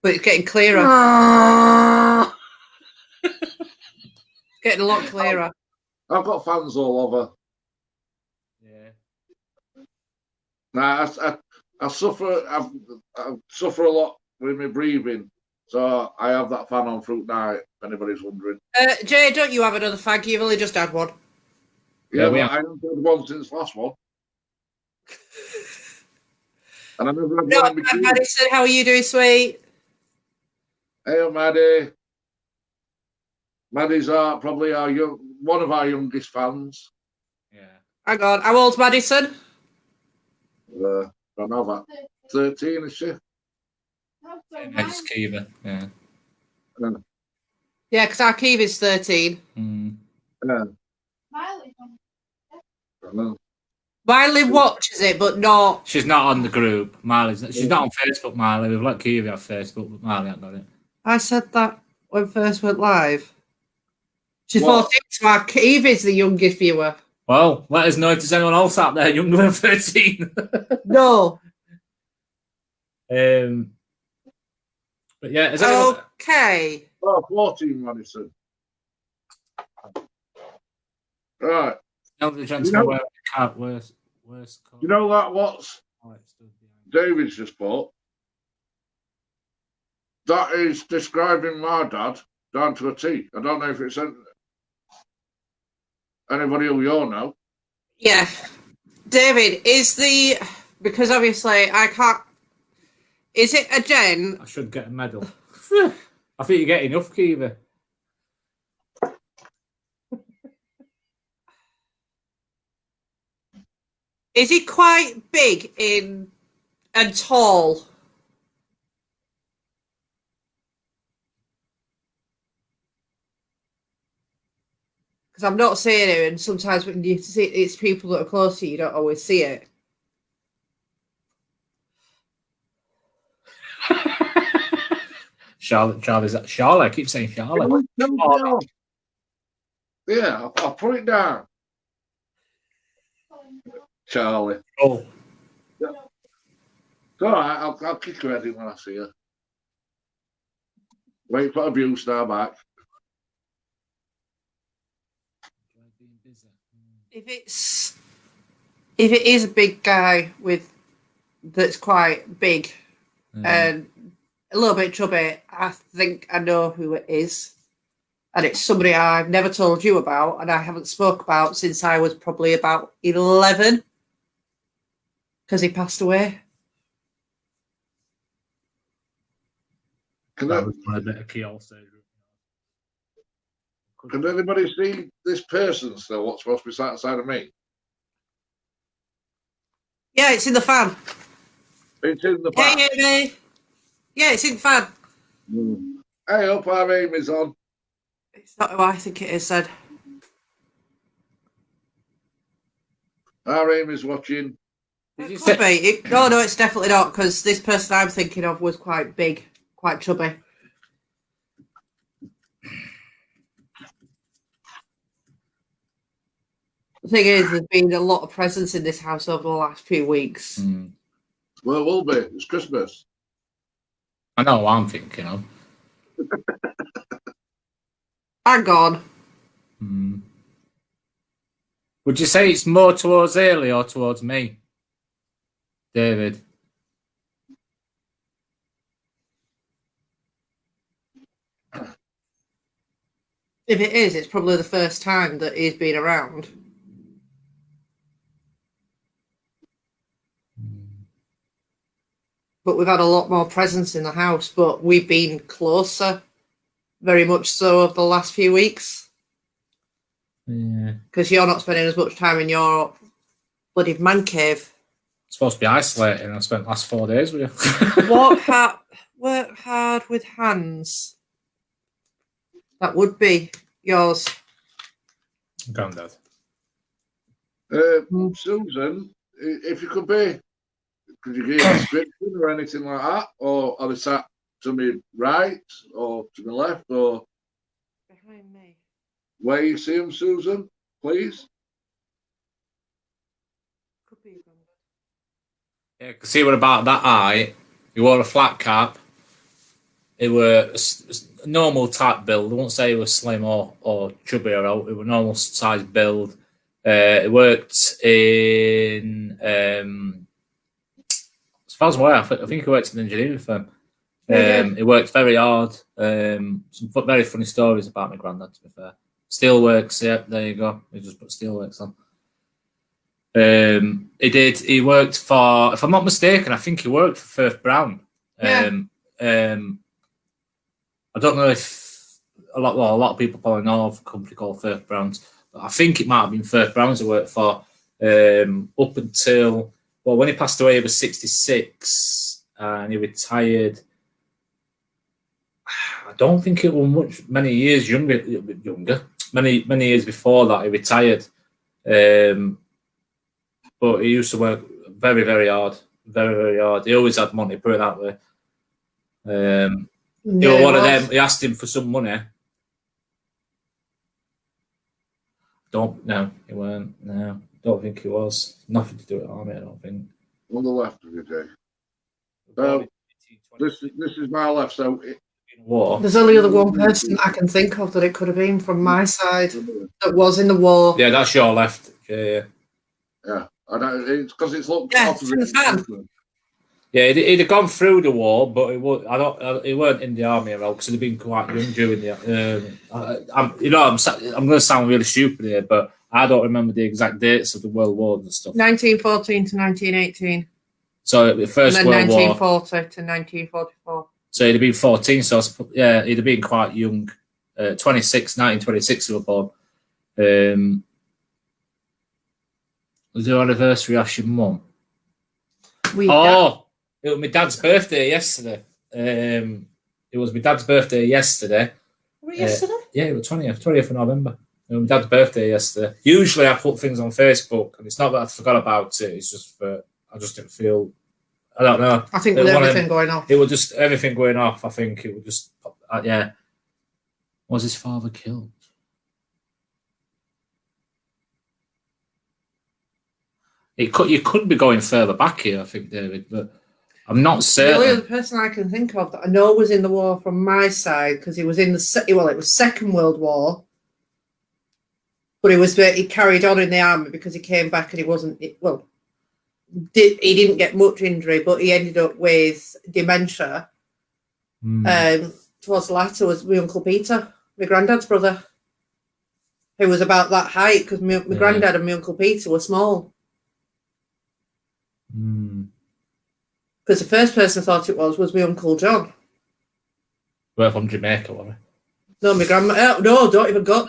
But it's getting clearer. Getting a lot clearer. I've got fans all over. Yeah. Now, I suffer. I suffer a lot with my breathing, so I have that fan on through night. If anybody's wondering. Jay, don't you have another fag? You've only just had one. Yeah, we but have. I haven't had one since last one, and I never had No, one in between. Madison, how are you doing, sweet? Hey, Maddie. Maddie's probably one of our youngest fans. Yeah. Hang on, how old's Madison? Don't know that. 13, is she? Next Kiva. Yeah. Yeah, because our Keeve is 13. Mm. Yeah. I know. Miley watches it, but not. She's not on the group. She's not on Facebook, Miley. We've let Kiwi have Facebook, but Miley hasn't got it. I said that when first went live. She's What? 14, so our Evie's the youngest viewer. Well, let us know if there's anyone else out there younger than 13. No. But yeah, is anyone... Okay. Oh, 14, Madison. Right. The gentleman wearing a cap, worse coat. You know that what's Alex stood behind. David's just put? That is describing my dad down to a T. I don't know if it's anybody who you all know. Yeah. David, because obviously I can't. Is it a Jen? I should get a medal. I think you get enough, Kiwi. Is he quite big and tall? Because I'm not seeing it, and sometimes when you see it, it's people that are close to you, you don't always see it. Charlotte. I keep saying Charlotte. Oh. Yeah, I'll put it down. Charlie. Oh, It's all right, I'll kick her head in when I see her. Wait for abuse now back. If it is a big guy that's quite big and a little bit chubby, I think I know who it is. And it's somebody I've never told you about and I haven't spoke about since I was probably about 11 because he passed away. Can, that was a bit of keyhole surgery. can anybody see this person still? What's supposed to be sat inside of me? Yeah, it's in the fan. It's in the back. Hey. Yeah, it's in the fan. Hey, up our aim is on. It's not who I think it is, said. Our aim is watching. It could be. No, it's definitely not because this person I'm thinking of was quite big, quite chubby. The thing is, there's been a lot of presents in this house over the last few weeks. Well, it will be. It's Christmas. I know what I'm thinking of. Hang on. Would you say it's more towards Ailey or towards me, David? If it is, it's probably the first time that he's been around. But we've had a lot more presents in the house, but we've been closer, very much so, over the last few weeks. Yeah. Because you're not spending as much time in your bloody man cave. It's supposed to be isolating. I spent the last 4 days with you. Work hard with hands. That would be yours. Granddad. Susan, if you could you give a description or anything like that? Or are they sat to me right or to my left or Behind me. where you see them, Susan, please? Could be. Yeah, because he were about that height. He wore a flat cap. He were a normal type build. I won't say he was slim or chubby or out. It was a normal size build. He worked in, as far as I'm aware, I think he worked in an engineering firm. He worked very hard. Some very funny stories about my granddad, to be fair. Steelworks, yeah, there you go. He just put Steelworks on. He worked for, if I'm not mistaken, I think he worked for Firth Brown. Yeah. I don't know if a lot of people probably know of a company called Firth Browns, but I think it might have been Firth Browns he worked for up until, well, when he passed away, he was 66 and he retired. I don't think it was many years younger. Many years before that, he retired. but he used to work very, very hard. Very, very hard. He always had money, put it that way. He was one of them. He asked him for some money. No, he weren't. No, don't think he was. Nothing to do with army, I don't think. On the left of you, Jay. So, this is my left. So, war. There's only other one person I can think of that it could have been from my side that was in the war. Yeah, that's your left. Yeah. I know it's because it's looked. Yeah, it's in the fan. Yeah, he'd have gone through the war, but he weren't in the army at all because he'd been quite young during the. I'm going to sound really stupid here, but I don't remember the exact dates of the World Wars and stuff. 1914 to 1918. So the First And then World War. 1940 to 1944. So he'd have been 14. So yeah, he'd have been quite young. 1926 he was born. Was your anniversary ask your mum? It was my dad's birthday yesterday. It was my dad's birthday yesterday. Was it yesterday? Yeah, it was 20th of November. It was my dad's birthday yesterday. Usually I put things on Facebook, and it's not that I forgot about it. It's just I just didn't feel. I don't know. I think with everything going off. It was just everything going off. I think it would just yeah. Was his father killed? You could be going further back here, I think, David, but I'm not certain. The only other person I can think of that I know was in the war from my side, because he was in it was Second World War, but he carried on in the army because he came back and he wasn't he didn't get much injury, but he ended up with dementia. Towards the latter was my Uncle Peter, my granddad's brother, who was about that height, because my granddad and my Uncle Peter were small. Because the first person I thought it was my Uncle John. We're from Jamaica, were we? No, my grandma. No, don't even go.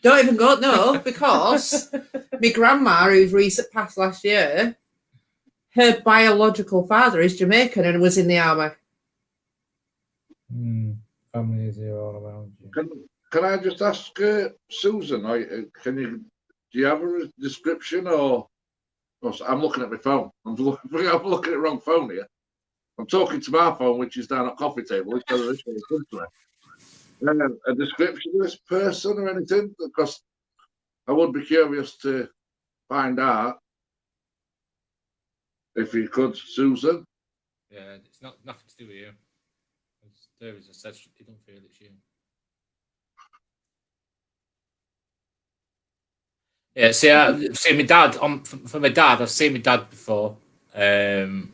No, because my grandma, who's recent passed last year, her biological father is Jamaican and was in the army. Family is here all around you. Can I just ask Susan? Do you have a description or? I'm looking at my phone. I'm looking at the wrong phone here. I'm talking to my phone, which is down at coffee table. Instead of this one, a description of this person or anything? Because I would be curious to find out if you could, Susan. Yeah, it's nothing to do with you. There is a said you don't feel it's you. Yeah, see, my dad. For my dad, I've seen my dad before. When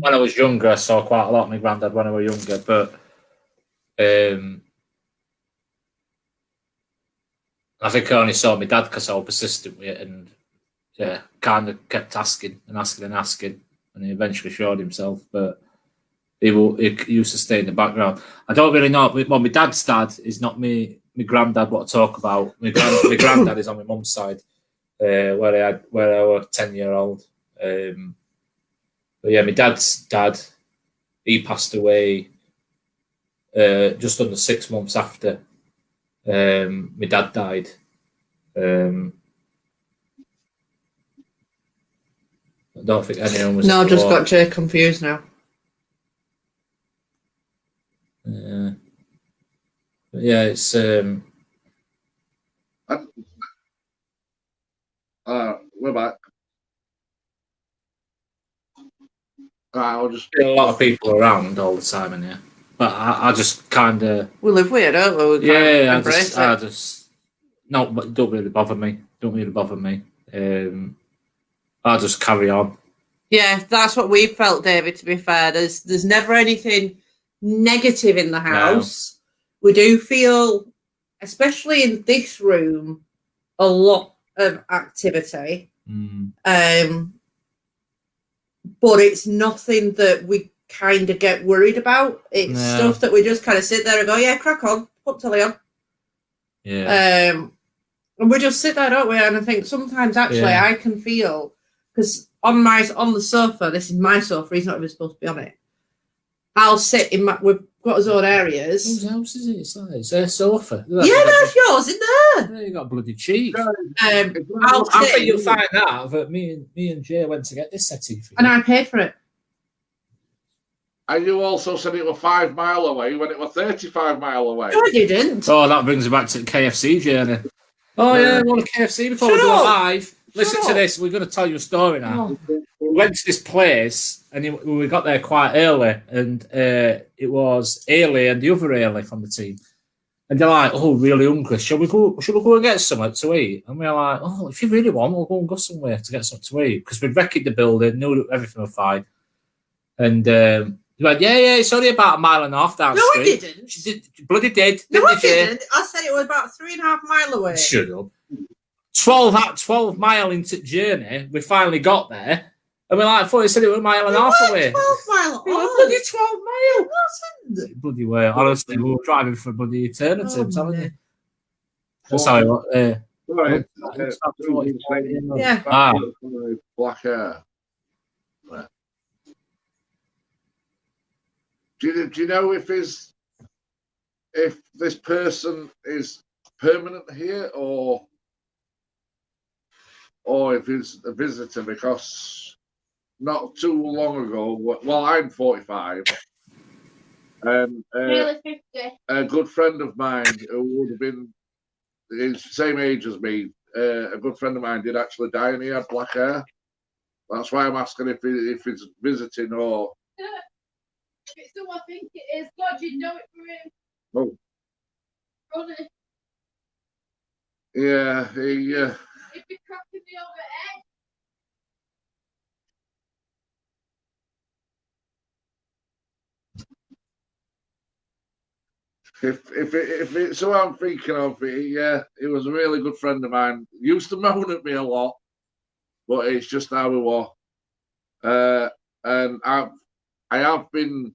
I was younger, I saw quite a lot of my granddad when I was younger, but I think I only saw my dad because I was persistent with it, and kind of kept asking, and he eventually showed himself. But he used to stay in the background. I don't really know. Well, my dad's dad is not me. My granddad, what I talk about. My granddad is on my mum's side, where I was 10-year-old. But yeah, my dad's dad, he passed away just under 6 months after my dad died. I don't think anyone was. No, I've just got Jay confused now. Yeah, it's we're back. I'll just a lot of people around all the time in here, but I just kind of we live weird, don't we? I just no, but don't really bother me. I just carry on. Yeah, that's what we felt, David. To be fair, there's never anything negative in the house. No. We do feel, especially in this room, a lot of activity. But it's nothing that we kind of get worried about. It's stuff that we just kind of sit there and go, yeah, crack on, put telly on. Yeah. And we just sit there, don't we? And I think sometimes actually I can feel, because on the sofa, this is my sofa, he's not even supposed to be on it. We've got his own areas. Whose house is it? It's their sofa. Yeah, that's yours in there. You got a bloody cheek. I'll I say, think you'll find out that me and Jay went to get this settee for you. and I paid for it. And you also said it was 5 miles away when it was 35 miles away. No, I didn't. Oh, that brings me back to the KFC journey. Oh, yeah, we want a KFC before we Shut go up. live. Listen Shut to up. this. We're going to tell you a story now. Oh. We went to this place and we got there quite early, and it was Ailey and the other Ailey from the team. And they're like, "Oh, really hungry. Shall we go and get something to eat?" And we're like, "Oh, if you really want, we'll go and go somewhere to get something to eat." Because we'd wrecked the building, knew that everything was fine. And they went, yeah, it's only about 1.5 miles down the No, I street. didn't. She bloody did. No, I didn't you? didn't. I said it was about 3.5 miles away. Shut up. 12 mile into the journey, we finally got there. And we're like, I thought you said it was 1.5 miles away. 12 miles. Bloody 12 It miles. wasn't. Bloody way. Honestly, we were driving for bloody eternity, I'm telling you. Oh, Sorry, what? Right. Yeah. Black hair. Right. Do you know if this person is permanent here or if he's a visitor? Because not too long ago, well, I'm 45, and Nearly 50. a good friend of mine who would have been the same age as me, a good friend of mine did actually die and he had black hair. That's why I'm asking if he's visiting or. It's who I think it is. God, you know it for him. Oh. Running. Yeah, he. He'd be cracking me over the head. If it's who I'm thinking of, he was a really good friend of mine. Used to moan at me a lot, but it's just how we were. And I have been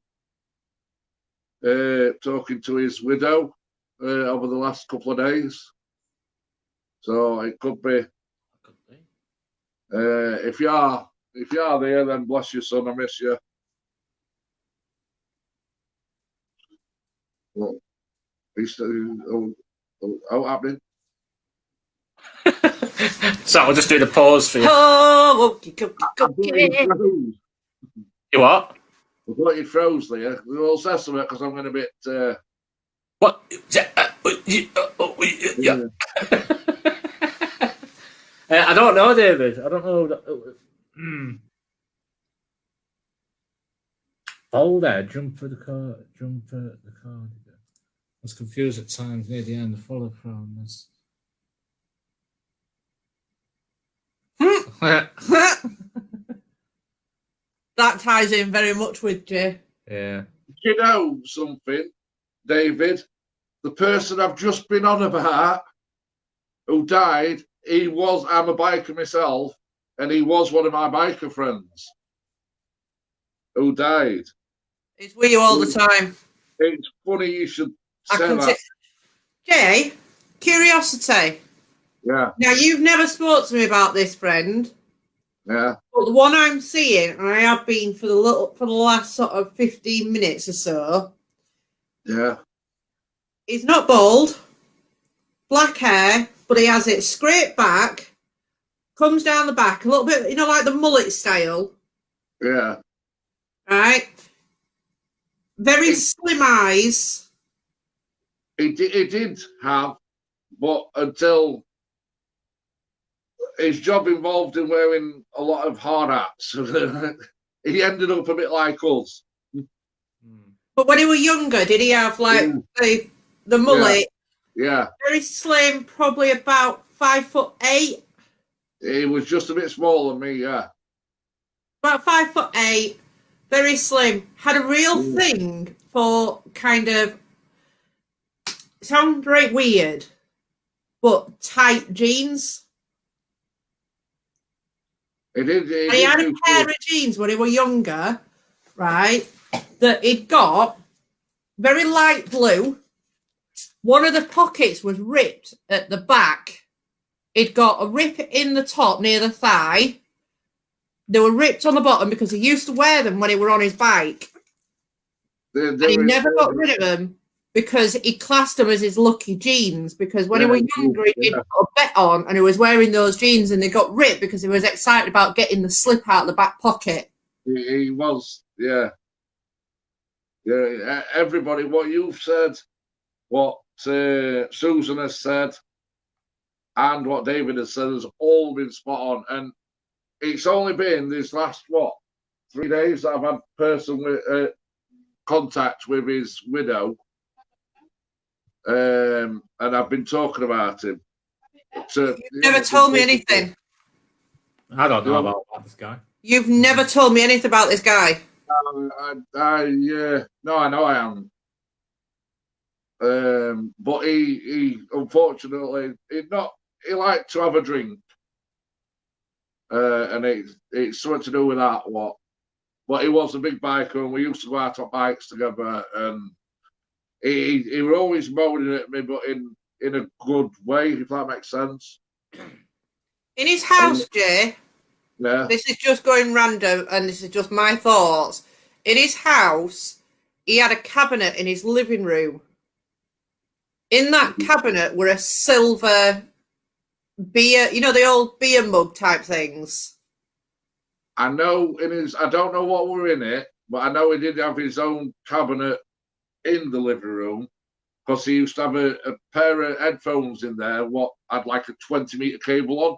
talking to his widow over the last couple of days, so it could be. If you are there, then bless you, son. I miss you. Well, he's out happening. So we'll just do the pause for you. Oh, You what? I thought you froze there. We all said something because I'm going a bit. What? Yeah. I don't know, David. I don't know. Hold there. Jump for the car. I was confused at times near the end. Follow from this. That ties in very much with Jay. Yeah. Do you know something, David? The person I've just been on about who died, I'm a biker myself, and he was one of my biker friends who died. It's with you all the time. It's funny you should say that. Jay, curiosity. Yeah, Now, you've never spoke to me about this friend, yeah. but the one I'm seeing, and I have been for the last sort of 15 minutes or so, Yeah. he's not bald, black hair, but he has it scraped back, comes down the back, a little bit, like the mullet style. Yeah. Right? Very slim eyes. He did have, but until his job involved in wearing a lot of hard hats, he ended up a bit like us. But when he was younger, did he have the mullet? Yeah. Very slim, probably about 5'8". He was just a bit smaller than me, yeah. About 5'8", very slim. Had a real thing for kind of, sounds very weird, but tight jeans. He did. He had a pair of jeans when he was younger, right, that he'd got, very light blue. One of the pockets was ripped at the back. He'd got a rip in the top near the thigh. They were ripped on the bottom because he used to wear them when he were on his bike. And he never got rid of them because he classed them as his lucky jeans. Because when he was younger, he did put a bet on, and he was wearing those jeans, and they got ripped because he was excited about getting the slip out of the back pocket. He was, yeah. Everybody, what you've said, what Susan has said, and what David has said has all been spot on. And it's only been this last 3 days that I've had personal contact with his widow, and I've been talking about him. You've never told me anything. I don't know about this guy. You've never told me anything about this guy. No, I know I haven't. But he unfortunately, he liked to have a drink, and it's something to do with that. But he was a big biker, and we used to go out on bikes together. And he was always moaning at me, but in a good way, if that makes sense. In his house, Jay. Yeah. This is just going random, and this is just my thoughts. In his house, he had a cabinet in his living room. In that cabinet were a silver beer, the old beer mug type things. I know I don't know what were in it, but I know he did have his own cabinet in the living room, because he used to have a pair of headphones in there, what had like a 20-meter cable on.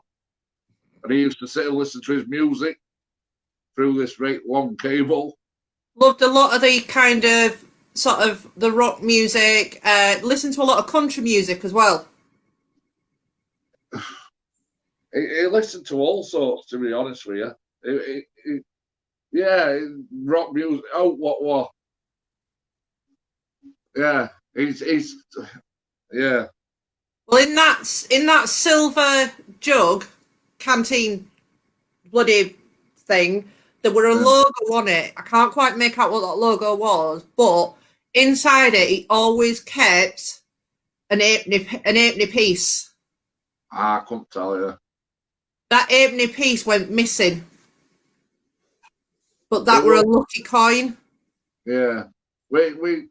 And he used to sit and listen to his music through this great long cable. Loved a lot of the kind of sort of the rock music. Listened to a lot of country music as well. He listened to all sorts, to be honest with you. Rock music. Oh, what? Yeah, he's yeah. Well, in that silver jug, canteen bloody thing, there were a logo on it. I can't quite make out what that logo was, but inside it, he always kept an halfpenny piece. I couldn't tell you. That halfpenny piece went missing, but that were a lucky coin. Yeah, we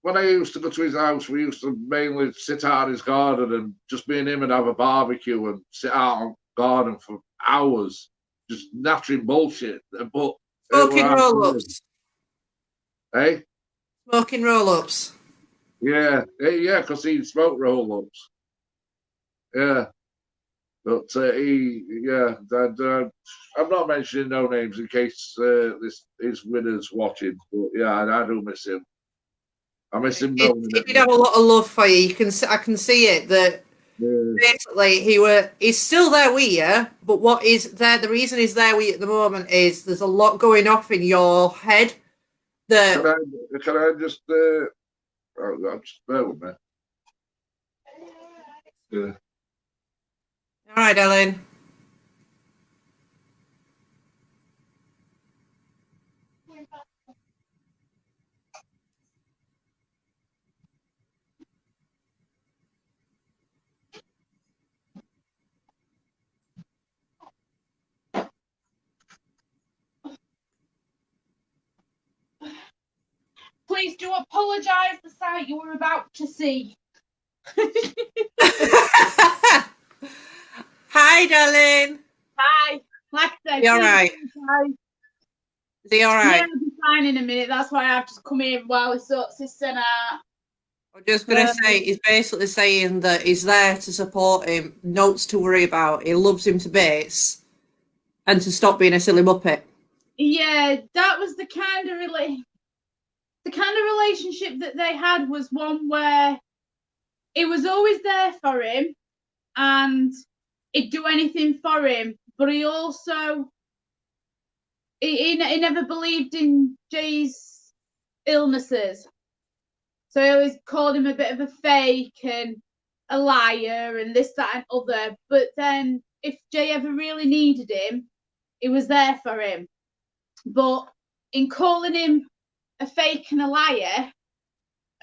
when I used to go to his house, we used to mainly sit out in his garden, and just me and him would have a barbecue and sit out on garden for hours, just nattering bullshit. But smoking roll-ups. Hey? Smoking roll-ups. Yeah, because he smoked roll-ups. Yeah. But I'm not mentioning no names in case his winner's watching. But yeah, I do miss him. I miss him. He did have a lot of love for you. I can see it. That basically he's still there with you. But what is there? The reason he's there with you at the moment is there's a lot going off in your head. Can I just? Just bear with me. Yeah. All right, Ellen. Please do apologise the sight you were about to see. Hi, darling. Hi. Like I said, you all right? Is he all right? Yeah, I'll be fine in a minute. That's why I've just come here while he sorts his son out. I'm just going to say, he's basically saying that he's there to support him, notes to worry about. He loves him to bits, and to stop being a silly muppet. Yeah, that was the kind of relationship that they had was one where it was always there for him, and he'd do anything for him. But he also he never believed in Jay's illnesses. So he always called him a bit of a fake and a liar and this, that, and other. But then if Jay ever really needed him, he was there for him. But in calling him a fake and a liar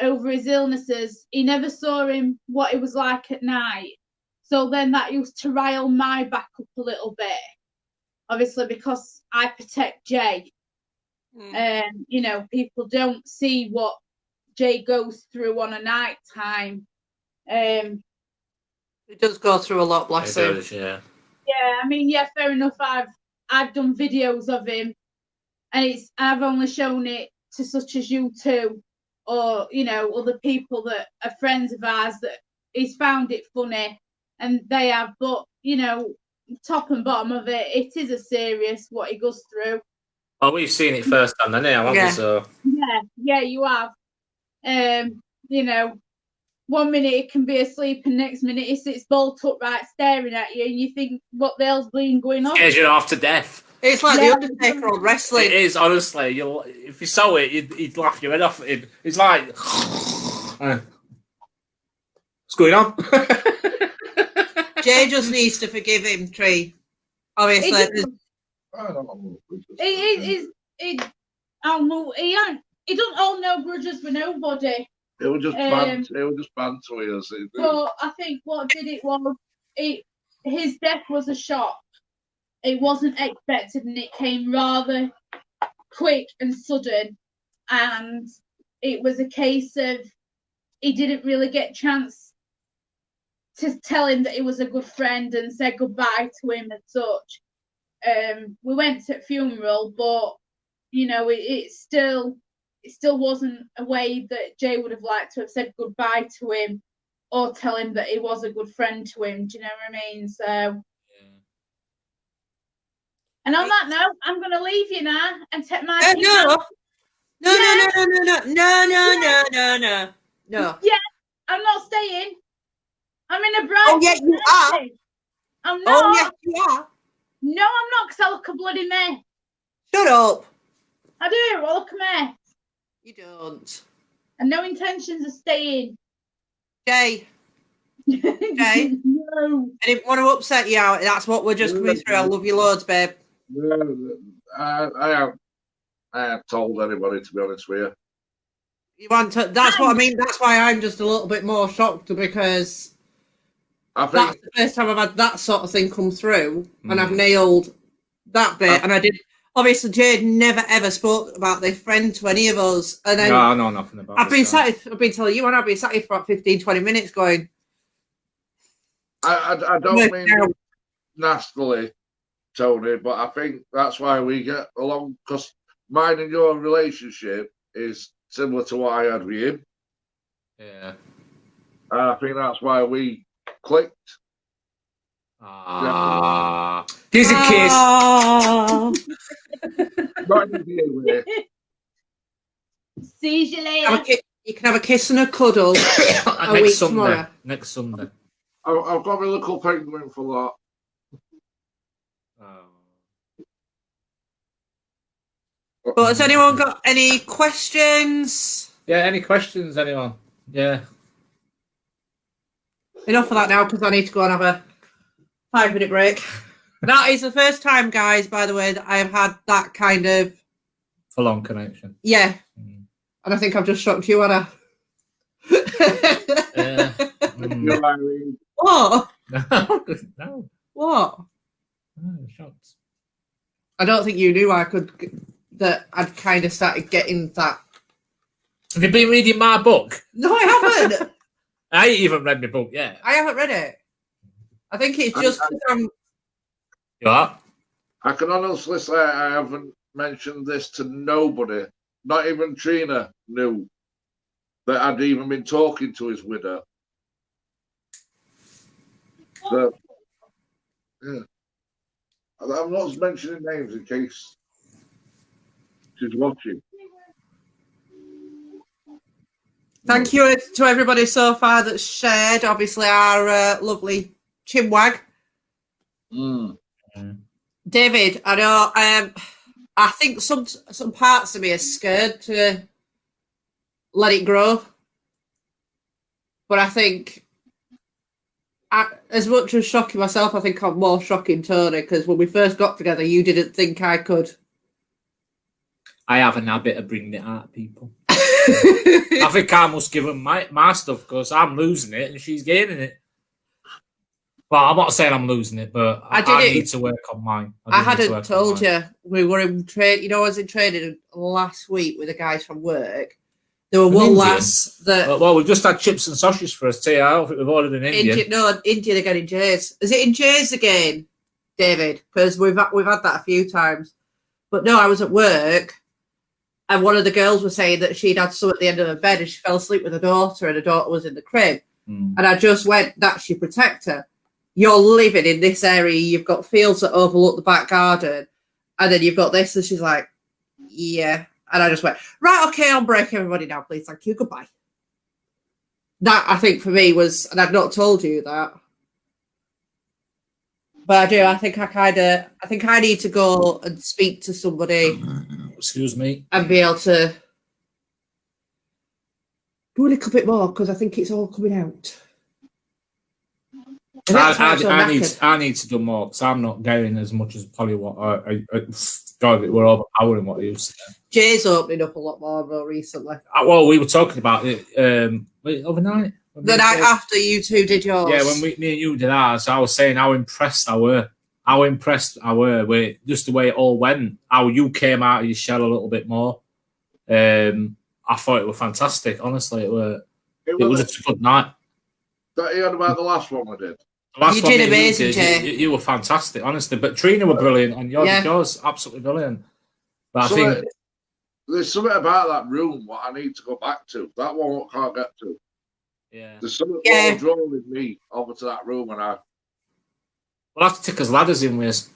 over his illnesses, he never saw him what it was like at night. So then that used to rile my back up a little bit. Obviously, because I protect Jay. You know, people don't see what Jay goes through on a night time. He does go through a lot, bless him. Does, yeah. Yeah, I mean, yeah, fair enough. I've done videos of him, and I've only shown it to such as you two, or you know, other people that are friends of ours that he's found it funny, and they have. But you know, top and bottom of it, it is a serious what he goes through. Well, we've seen it firsthand, haven't we? So yeah, you have. You know, one minute it can be asleep, and next minute it sits bolt upright staring at you, and you think, what the hell's been going on? Scares you half to death. It's like the Undertaker on wrestling. It is, honestly. If you saw it, you'd laugh your head off. It's like, what's going on? Jay just needs to forgive him, Tree. Obviously, I don't know. He don't hold no grudges with nobody. It was just banter with us. But I think what did it was, his death was a shock. It wasn't expected, and it came rather quick and sudden. And it was a case of he didn't really get a chance to tell him that he was a good friend and say goodbye to him and such. We went to a funeral, but you know, it still wasn't a way that Jay would have liked to have said goodbye to him or tell him that he was a good friend to him. Do you know what I mean? So, yeah. And on that note, I'm going to leave you now and take my No. Yeah, I'm not staying. I'm in a bride. Oh, yeah, you are. I'm not. Oh, yes, you are. No, I'm not, because I look a bloody mess. Shut up. I do. I look a mess. You don't. And no intentions of staying. Jay. Jay. No. I didn't want to upset you out. That's what we're just coming through. I love you loads, babe. I haven't told anybody, to be honest with you. You want to? That's what I mean. That's why I'm just a little bit more shocked, because that's the first time I've had that sort of thing come through, and I've nailed that bit. And I did. Obviously, Jade never ever spoke about their friend to any of us. And then no, I know nothing about it. I've been telling you, and I've been sat here for about 15, 20 minutes going. I don't mean nastily, Tony, but I think that's why we get along, because mine and your relationship is similar to what I had with him. Yeah. And I think that's why we clicked. Here's a kiss. Not in the way. See you later. You can have a kiss and a cuddle Next Sunday. Next Sunday. I've got my little penguin for that. But has anyone got any questions? Yeah, any questions, anyone? Yeah. Enough of that now, because I need to go and have a 5-minute break. That is the first time, guys, by the way, that I have had that kind of full-on connection. Yeah. And I think I've just shocked you, Anna. Yeah. What? No. What? No, shocked. I don't think you knew that I'd kind of started getting that. Have you been reading my book? No, I haven't. I ain't even read my book yet. I haven't read it. I think it's just because You are? I can honestly say I haven't mentioned this to nobody. Not even Trina knew that I'd even been talking to his widow. So, yeah. I'm not mentioning names in case she's watching. Thank you to everybody so far that's shared. Obviously, our lovely chinwag. David, I know. I think some parts of me are scared to let it grow, but I think, as much as shocking myself, I think I'm more shocking Tony, because when we first got together, you didn't think I could. I have an habit of bringing it out of people. I think I must give her my stuff, because I'm losing it and she's gaining it. Well, I'm not saying I'm losing it, but I I, did it- need to work on mine. I do need to hadn't work on told mine. you we were in trade. You know, I was in training last week with the guys from work. There were An one Indian? lass that Well, we've just had chips and sausages for us tea. I don't think we've ordered an Indian. Indian again in Jay's. Is it in Jay's again, David? Because we've had that a few times. But no, I was at work, and one of the girls was saying that she'd had some at the end of her bed, and she fell asleep with her daughter, and her daughter was in the crib. Mm. And I just went, "That's your protector. You're living in this area. You've got fields that overlook the back garden, and then you've got this." And she's like, "Yeah." And I just went, "Right, okay, I'll break everybody now, please. Thank you. Goodbye." That, I think, for me was, and I've not told you that, but I do. I think I need to go and speak to somebody Excuse me. and be able to do a little bit more, because I think it's all coming out. And that's why I'm so knackered. I need to do more because I'm not getting as much as probably what God, we're overpowering what I used to get. Jay's opening up a lot more though recently. Well, we were talking about it overnight. The night after you two did yours. Yeah, when me and you did ours, I was saying how impressed I were. How impressed I were with just the way it all went. How you came out of your shell a little bit more. I thought it was fantastic. Honestly, it was a good night. That you heard about the last one we did. The last You one did me and amazing, Jay. You were fantastic, honestly. But Trina were brilliant, and yours absolutely brilliant. But So I think there's something about that room what I need to go back to. That one I can't get to. yeah, There's something Yeah. more drawing me over to that room, and we'll have to take us ladders in with us.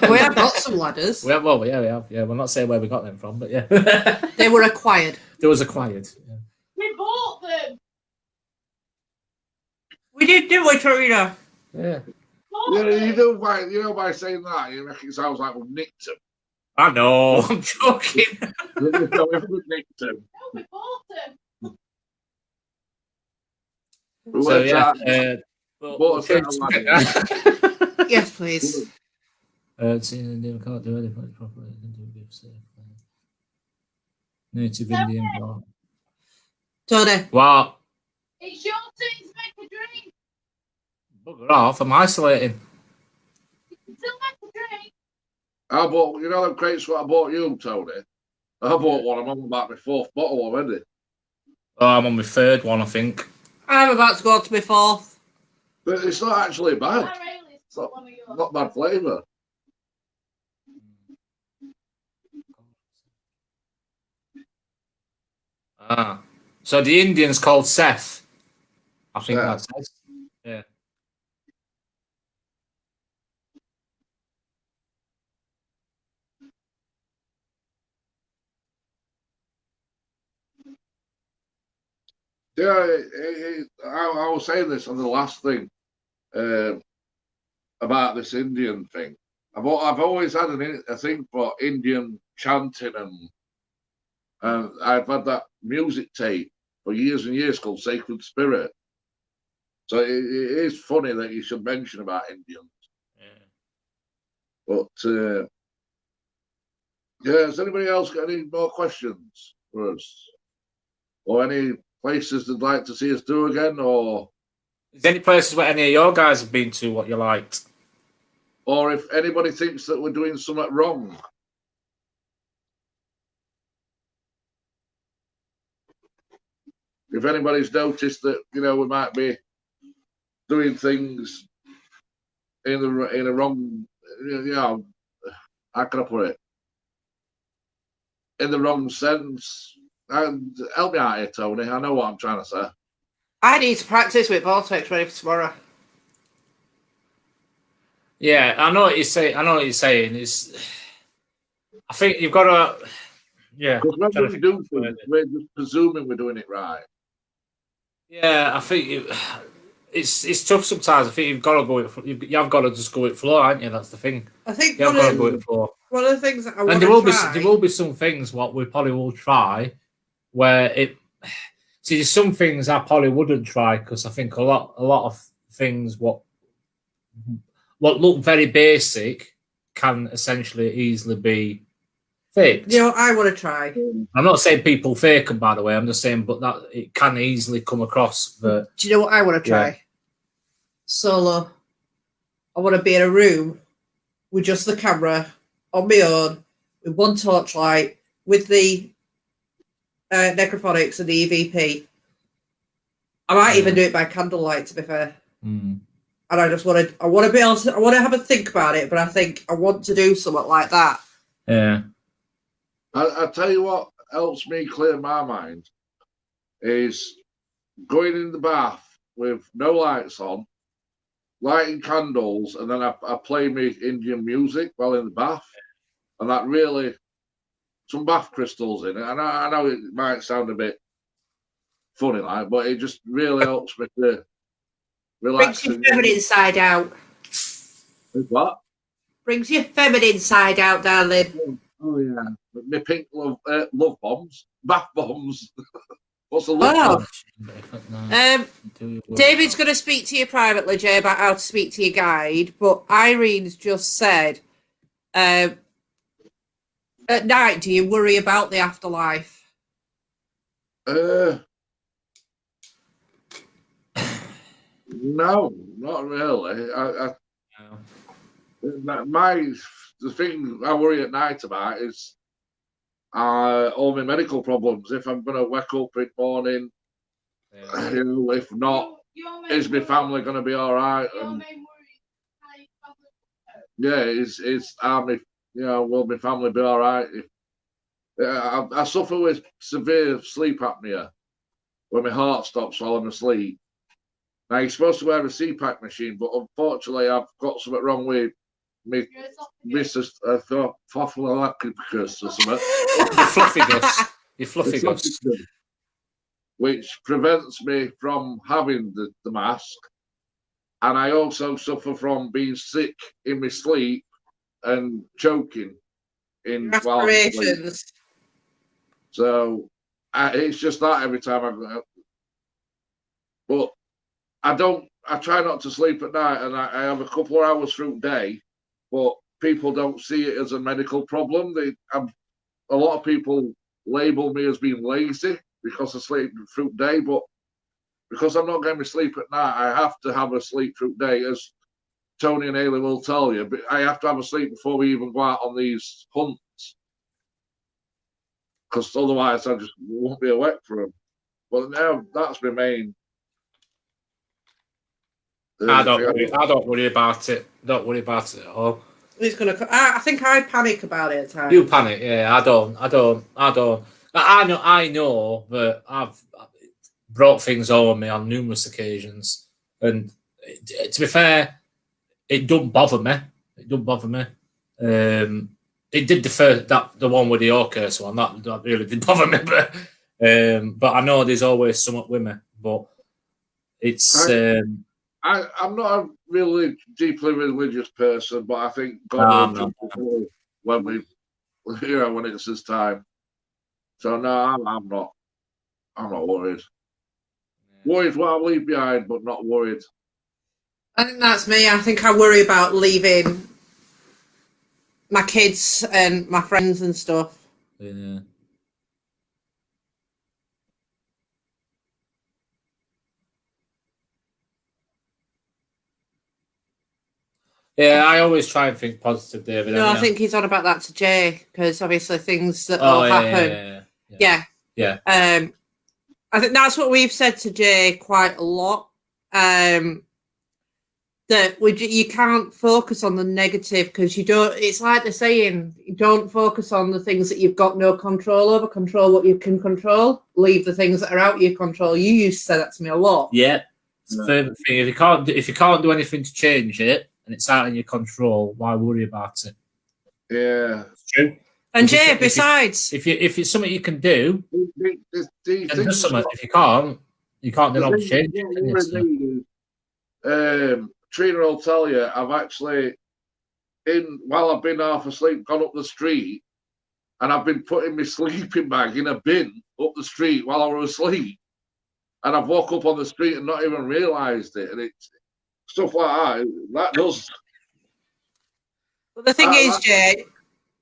We have got some ladders. We have. Yeah, we're not saying where we got them from, but yeah, They were acquired. there was acquired. Yeah. We bought them. We did, didn't we, Tarina? Yeah, by saying that, you reckon it sounds like we've nicked them. I know. I'm joking. We haven't nicked them. No, we bought them. We So went yeah, out- but bought a set of ladders. Yes, please. seeing Indian can't do anything properly. Can do give safe. Native Indian bar. Tony. Wow. It's your turn to make a drink. Bugger off. I'm isolating. Still make a drink. I bought, them crates what I bought you, Tony. I bought one. I'm on about my fourth bottle already. Oh, I'm on my third one, I think. I'm about to go on to my fourth. But it's not actually bad. I really So- one of yours. Not bad flavour. Ah. So the Indian's called Seth. I think Yeah. that's it. Yeah. Yeah, I was saying this on the last thing about this Indian thing. I've always had a thing for Indian chanting, and I've had that music tape for years and years called Sacred Spirit. So it is funny that you should mention about Indians. Yeah. But yeah, has anybody else got any more questions for us, or any places they'd like to see us do again, or Is there any places where any of your guys have been to what you liked? if anybody thinks that we're doing something wrong? If anybody's noticed that we might be doing things in a wrong, how can I put it? In the wrong sense. And help me out here, Tony. I know what I'm trying to say. I need to practice with Vortex ready for tomorrow. Yeah, I know what you're saying. I think you've got to. Yeah. Because when we do things, we're just presuming we're doing it right. Yeah, I think it's tough sometimes. I think you've got to go with you have got to just go with flow, haven't you? That's the thing. I think You have got to go with flow. one of the things that I want And to try... there will be some things what we probably will try where it. See, there's some things I probably wouldn't try because I think a lot of things what look very basic can essentially easily be faked. I want to try. I'm not saying people fake them, by the way. I'm just saying, but that it can easily come across that. Do you know what I want to try? Yeah. Solo. I want to be in a room with just the camera on my own, with one torchlight, with the necrophonics and the EVP. I might even do it by candlelight, to be fair. Mm. And I want to be able to, I want to have a think about it, but I think I want to do something like that. Yeah. I tell you what helps me clear my mind is going in the bath with no lights on, lighting candles, and then I play me Indian music while in the bath, and that really some bath crystals in it. And I know it might sound a bit funny, like, but it just really helps me to relax. Brings your feminine side out. What? Brings your feminine side out, darling. Oh yeah, my pink love bombs, bath bombs. What's the love bomb? David's going to speak to you privately, Jay, about how to speak to your guide. But Irene's just said, at night, do you worry about the afterlife? No, not really. The thing I worry at night about is all my medical problems. If I'm going to wake up in the morning, you know, if not, is my family going to be all right? And, yeah, is my, you know, will my family be all right? I suffer with severe sleep apnea, where my heart stops while I'm asleep. Now you're supposed to wear a CPAP machine, but unfortunately I've got something wrong with me, Mrs. Fluffinacus or something. Your fluffiness. Which prevents me from having the mask. And I also suffer from being sick in my sleep and choking while I'm asleep. So it's just that every time I go. But I try not to sleep at night, and I have a couple of hours through the day, but people don't see it as a medical problem. A lot of people label me as being lazy because I sleep through the day, but because I'm not getting my sleep at night, I have to have a sleep through the day, as Tony and Ailey will tell you. But I have to have a sleep before we even go out on these hunts, because otherwise I just won't be awake for them. But now that's my main. I don't worry about it. Don't worry about it at all. He's gonna. I think I panic about it at times. You panic, yeah. I don't. I know that I've brought things over me on numerous occasions, and to be fair, it don't bother me. It don't bother me. It did the one with the Orcus one that really did bother me, but I know there's always something with me. But it's. I'm not a really deeply religious person, but I think God will when when it's his time. So no, I'm not worried. Worried what I'll leave behind, but not worried. I think that's me. I think I worry about leaving my kids and my friends and stuff. Yeah. Yeah, I always try and think positive, David. No, I think he's on about that to Jay, because obviously things that will happen. Yeah. I think that's what we've said to Jay quite a lot. That you can't focus on the negative, because you don't. It's like they're saying, you don't focus on the things that you've got no control over. Control what you can control. Leave the things that are out of your control. You used to say that to me a lot. Yeah, it's the favorite thing. If you can't do anything to change it, and it's out of your control, why worry about it? Yeah, it's true. And Jay, besides, if it's something you can do, then do something. If you can't do nothing to change it. Trina will tell you, I've actually, while I've been half asleep, gone up the street, and I've been putting my sleeping bag in a bin up the street while I was asleep, and I've woke up on the street and not even realised it, and it's stuff like that. That does. But the thing is, Jay,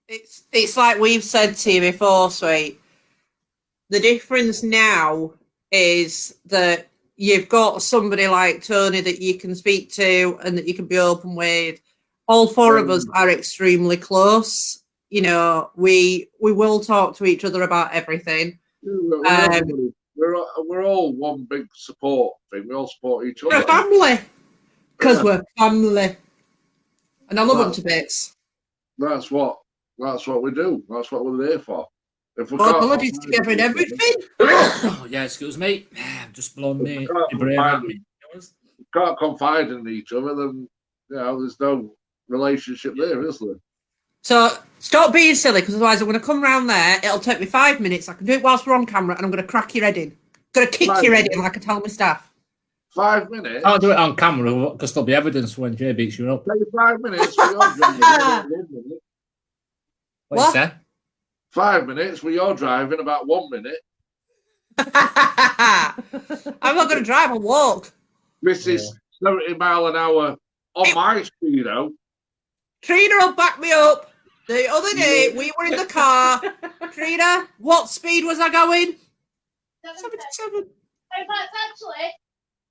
it's like we've said to you before, Sweet. The difference now is that you've got somebody like Tony that you can speak to and that you can be open with. All four of us are extremely close. You know, we will talk to each other about everything. We're all one big support thing. We all support each other. We're a family. Because we're family. And I love them to bits. That's what we do. That's what we're there for. If we bloodies together in everything. Oh, yeah, excuse me. I've just blown me. Can't confide in each other, then there's no relationship there, is there? So stop being silly, because otherwise I'm going to come round there. It'll take me 5 minutes. I can do it whilst we're on camera, and I'm going to crack your head in. I'm going to kick your head in like I tell my staff. 5 minutes? I'll do it on camera because there'll be evidence when Jay beats you up. Take 5 minutes. We are driving What you say? 5 minutes. We are driving about 1 minute. I'm not going to drive. I'll walk. This is 70 mile an hour on my speedo. Trina will back me up. The other day, we were in the car. Trina, what speed was I going? 77. In fact, actually,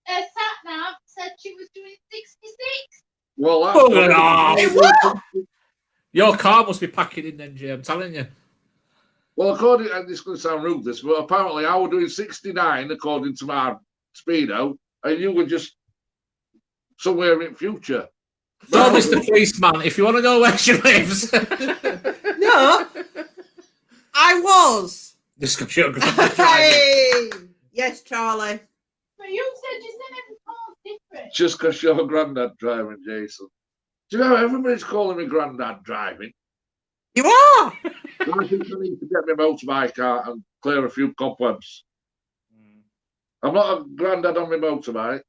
sat-nav said she was doing 66. Well, that's your car must be packing in then, Jay, I'm telling you. Well, according, and this is going to sound rude, but apparently I was doing 69 according to my speedo, and you were just somewhere in future. No, Mr. Policeman, if you want to know where she lives. No, I was. Hey! Yes, Charlie. But you said every car's different. Just because you're granddad driving, Jason. Do you know, everybody's calling me granddad driving. You are. I think I need to get my motorbike out and clear a few cobwebs. I'm not a granddad on my motorbike.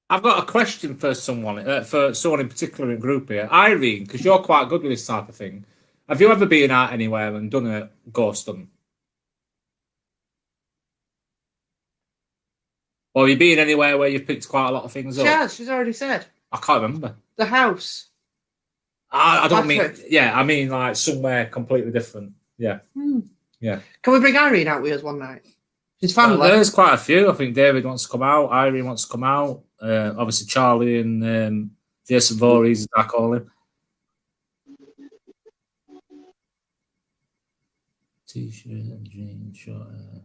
I've got a question for someone in particular in group here. Irene, because you're quite good with this type of thing. Have you ever been out anywhere and done a ghost hunt? Or have you been anywhere where you've picked quite a lot of things up? Yeah, she's already said. I can't remember. The house. I don't mean... Yeah, I mean like somewhere completely different. Yeah. Yeah. Can we bring Irene out with us one night? She's family. Well, there's quite a few. I think David wants to come out. Irene wants to come out. Obviously, Charlie and Jason Voorhees, as I call him. T-shirt and jeans, short hair.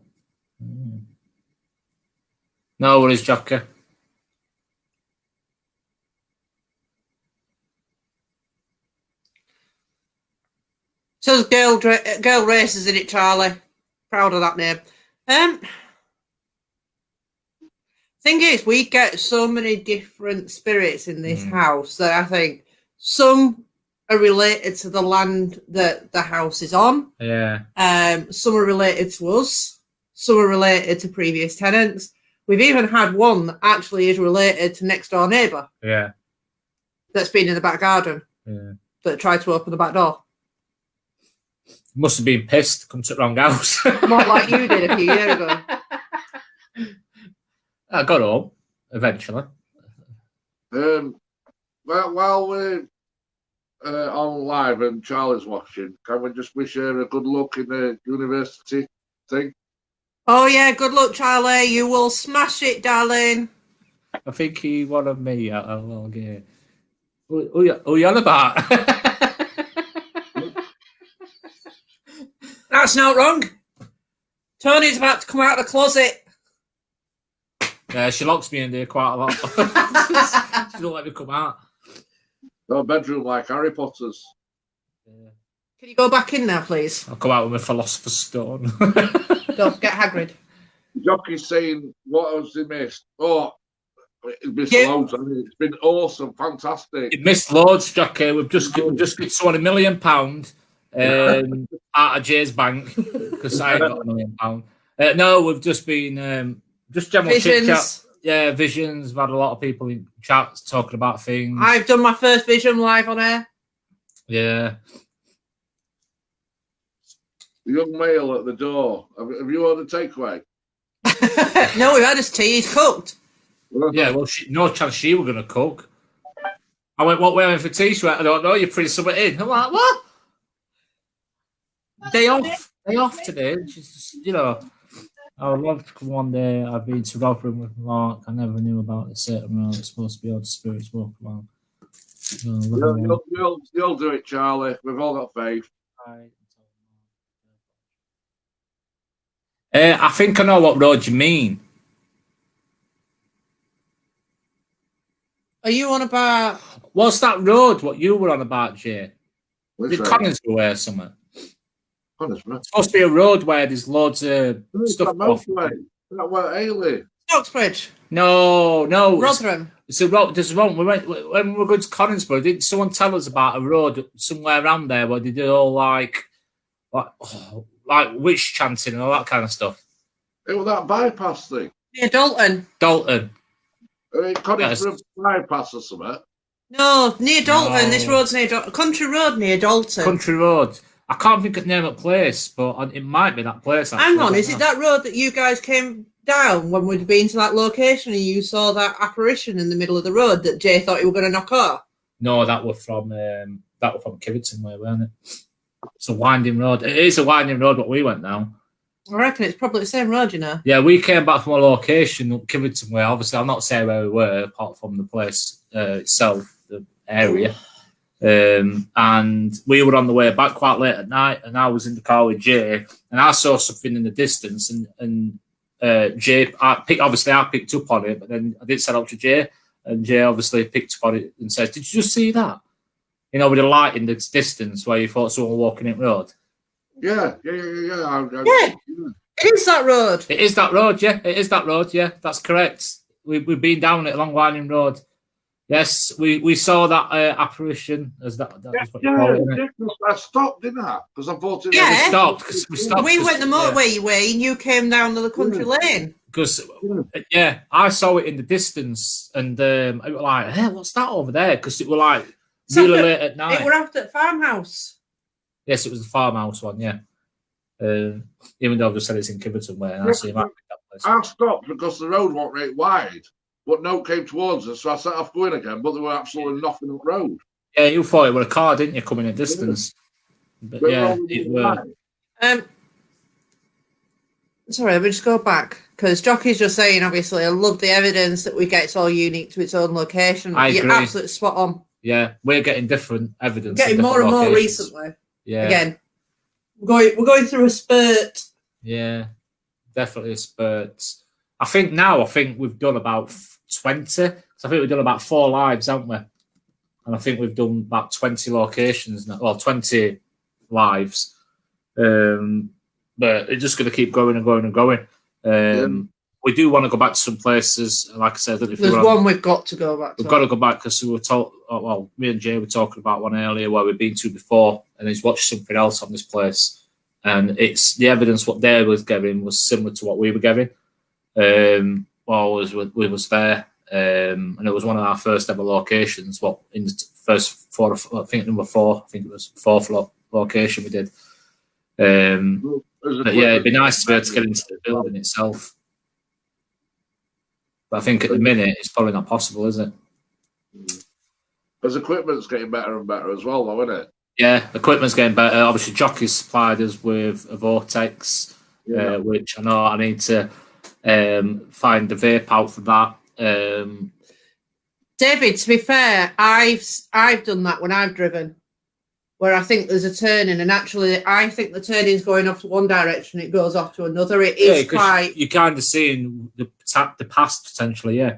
No worries, Jocker. So there's girl races in it, Charlie. Proud of that name. Thing is, we get so many different spirits in this house that I think some are related to the land that the house is on. Yeah. Some are related to us. Some are related to previous tenants. We've even had one that actually is related to next door neighbour. Yeah. That's been in the back garden. Yeah. That tried to open the back door. Must have been pissed, come to the wrong house. Not like you did a few years ago. I got home, eventually. While we're on live and Charlie's watching, can we just wish her a good luck in the university thing? Oh, yeah, good luck, Charlie. You will smash it, darling. I think he wanted me out of a long game. Who you on about? That's not wrong. Tony's about to come out of the closet. Yeah, she locks me in there quite a lot. She don't let me come out. No bedroom like Harry Potter's. Yeah. Can you go back in now, please? I'll come out with my Philosopher's Stone. Don't forget Hagrid. Jockey's saying, what has he missed? Oh, it's missed loads. It's been awesome, fantastic. You missed loads, Jockey. We've just got £1 million out of Jay's bank because I ain't got £1 million. No, we've just been just general chit chat. Yeah, visions. We've had a lot of people in chats talking about things. I've done my first vision live on air. Yeah. The young male at the door. Have you ordered takeaway? No, we've had his tea. He's cooked. Yeah, well, no chance she were going to cook. I went, what wearing for tea? She went, I don't know, you're putting something in. I'm like, what? Day off. Day off today. Just, I would love to come one day. I've been to Rotherham with Mark. I never knew about the certain road. It's supposed to be odd spirits walk around. You'll do it, Charlie. We've all got faith. I think I know what road you mean. Are you on about? What's that road? What you were on about, Jay? Which The road? Coningsborough or something. Coningsborough. It's supposed to be a road where there's loads of stuff. That motorway. That where Ailey. Stocksbridge. No. Rotherham. It's a road. There's one. When we were going to Coningsborough, didn't someone tell us about a road somewhere around there where they did all like witch chanting and all that kind of stuff? It was that bypass thing. Near Dalton. Coningsborough bypass or something. No, near Dalton. No. This road's near Dalton. Country Road near Dalton. Country Road. I can't think of the name of the place, but it might be that place. Actually. Hang on, is it that road that you guys came down when we'd been to that location and you saw that apparition in the middle of the road that Jay thought you were going to knock off? No, that was from Kiveton way, wasn't it? It's a winding road. It is a winding road, but we went down. I reckon it's probably the same road, you know. Yeah, we came back from a location up Kiveton way. Obviously, I'll not say where we were, apart from the place itself, the area. And we were on the way back quite late at night, and I was in the car with Jay, and I saw something in the distance, and Jay, I picked up on it, but then I did set up to Jay, and Jay obviously picked up on it and said, "Did you just see that? With the light in the distance where you thought someone walking in the road?" Yeah. It is that road. It is that road, yeah. It is that road, yeah. That's correct. We've been down it along winding road. Yes, we saw that apparition as that was what you call it. I stopped, didn't I? Because I thought it Yeah. We stopped. We went the motorway way and you came down to the country lane. Because I saw it in the distance, and it was like, "Hey, what's that over there?" Because it was like really late at night. It were after the farmhouse. Yes, it was the farmhouse one, yeah. Even though I've just said it's in Kiveton way, and I see that place. I stopped because the road wasn't very wide, but no came towards us, so I set off going again, but there were absolutely nothing on the road. Yeah, you thought it was a car, didn't you, coming at distance? But yeah, it were. Sorry, let me just go back, because Jockey's just saying, obviously, I love the evidence that we get. It's all unique to its own location. I agree. You're absolutely spot on. Yeah, we're getting different evidence. Getting more and more recently. Yeah. Again, we're going through a spurt. Yeah, definitely a spurt. I think we've done about 20. So I think we've done about 4 lives, haven't we? And I think we've done about 20 locations now. Well, 20 lives. But it's just going to keep going and going and going. We do want to go back to some places. Like I said, there's one we've got to go back to. We've got to go back because we were told. Well, me and Jay were talking about one earlier where we've been to before, and he's watched something else on this place, and it's the evidence what they was giving was similar to what we were giving. While we was there, and it was one of our first ever locations. What in the first 4? I think number 4. I think it was 4th location we did. But yeah, it'd be nice to be able to get into the building itself. But I think at the minute it's probably not possible, is it? Because equipment's getting better and better as well, though, isn't it? Yeah, equipment's getting better. Obviously, Jockey's supplied us with a Vortex, which I know I need to find the vape out for that. David, to be fair, I've done that when I've driven, where I think there's a turning, and actually I think the turning's going off to one direction, it goes off to another. It is quite. You're kind of seeing the past potentially, yeah.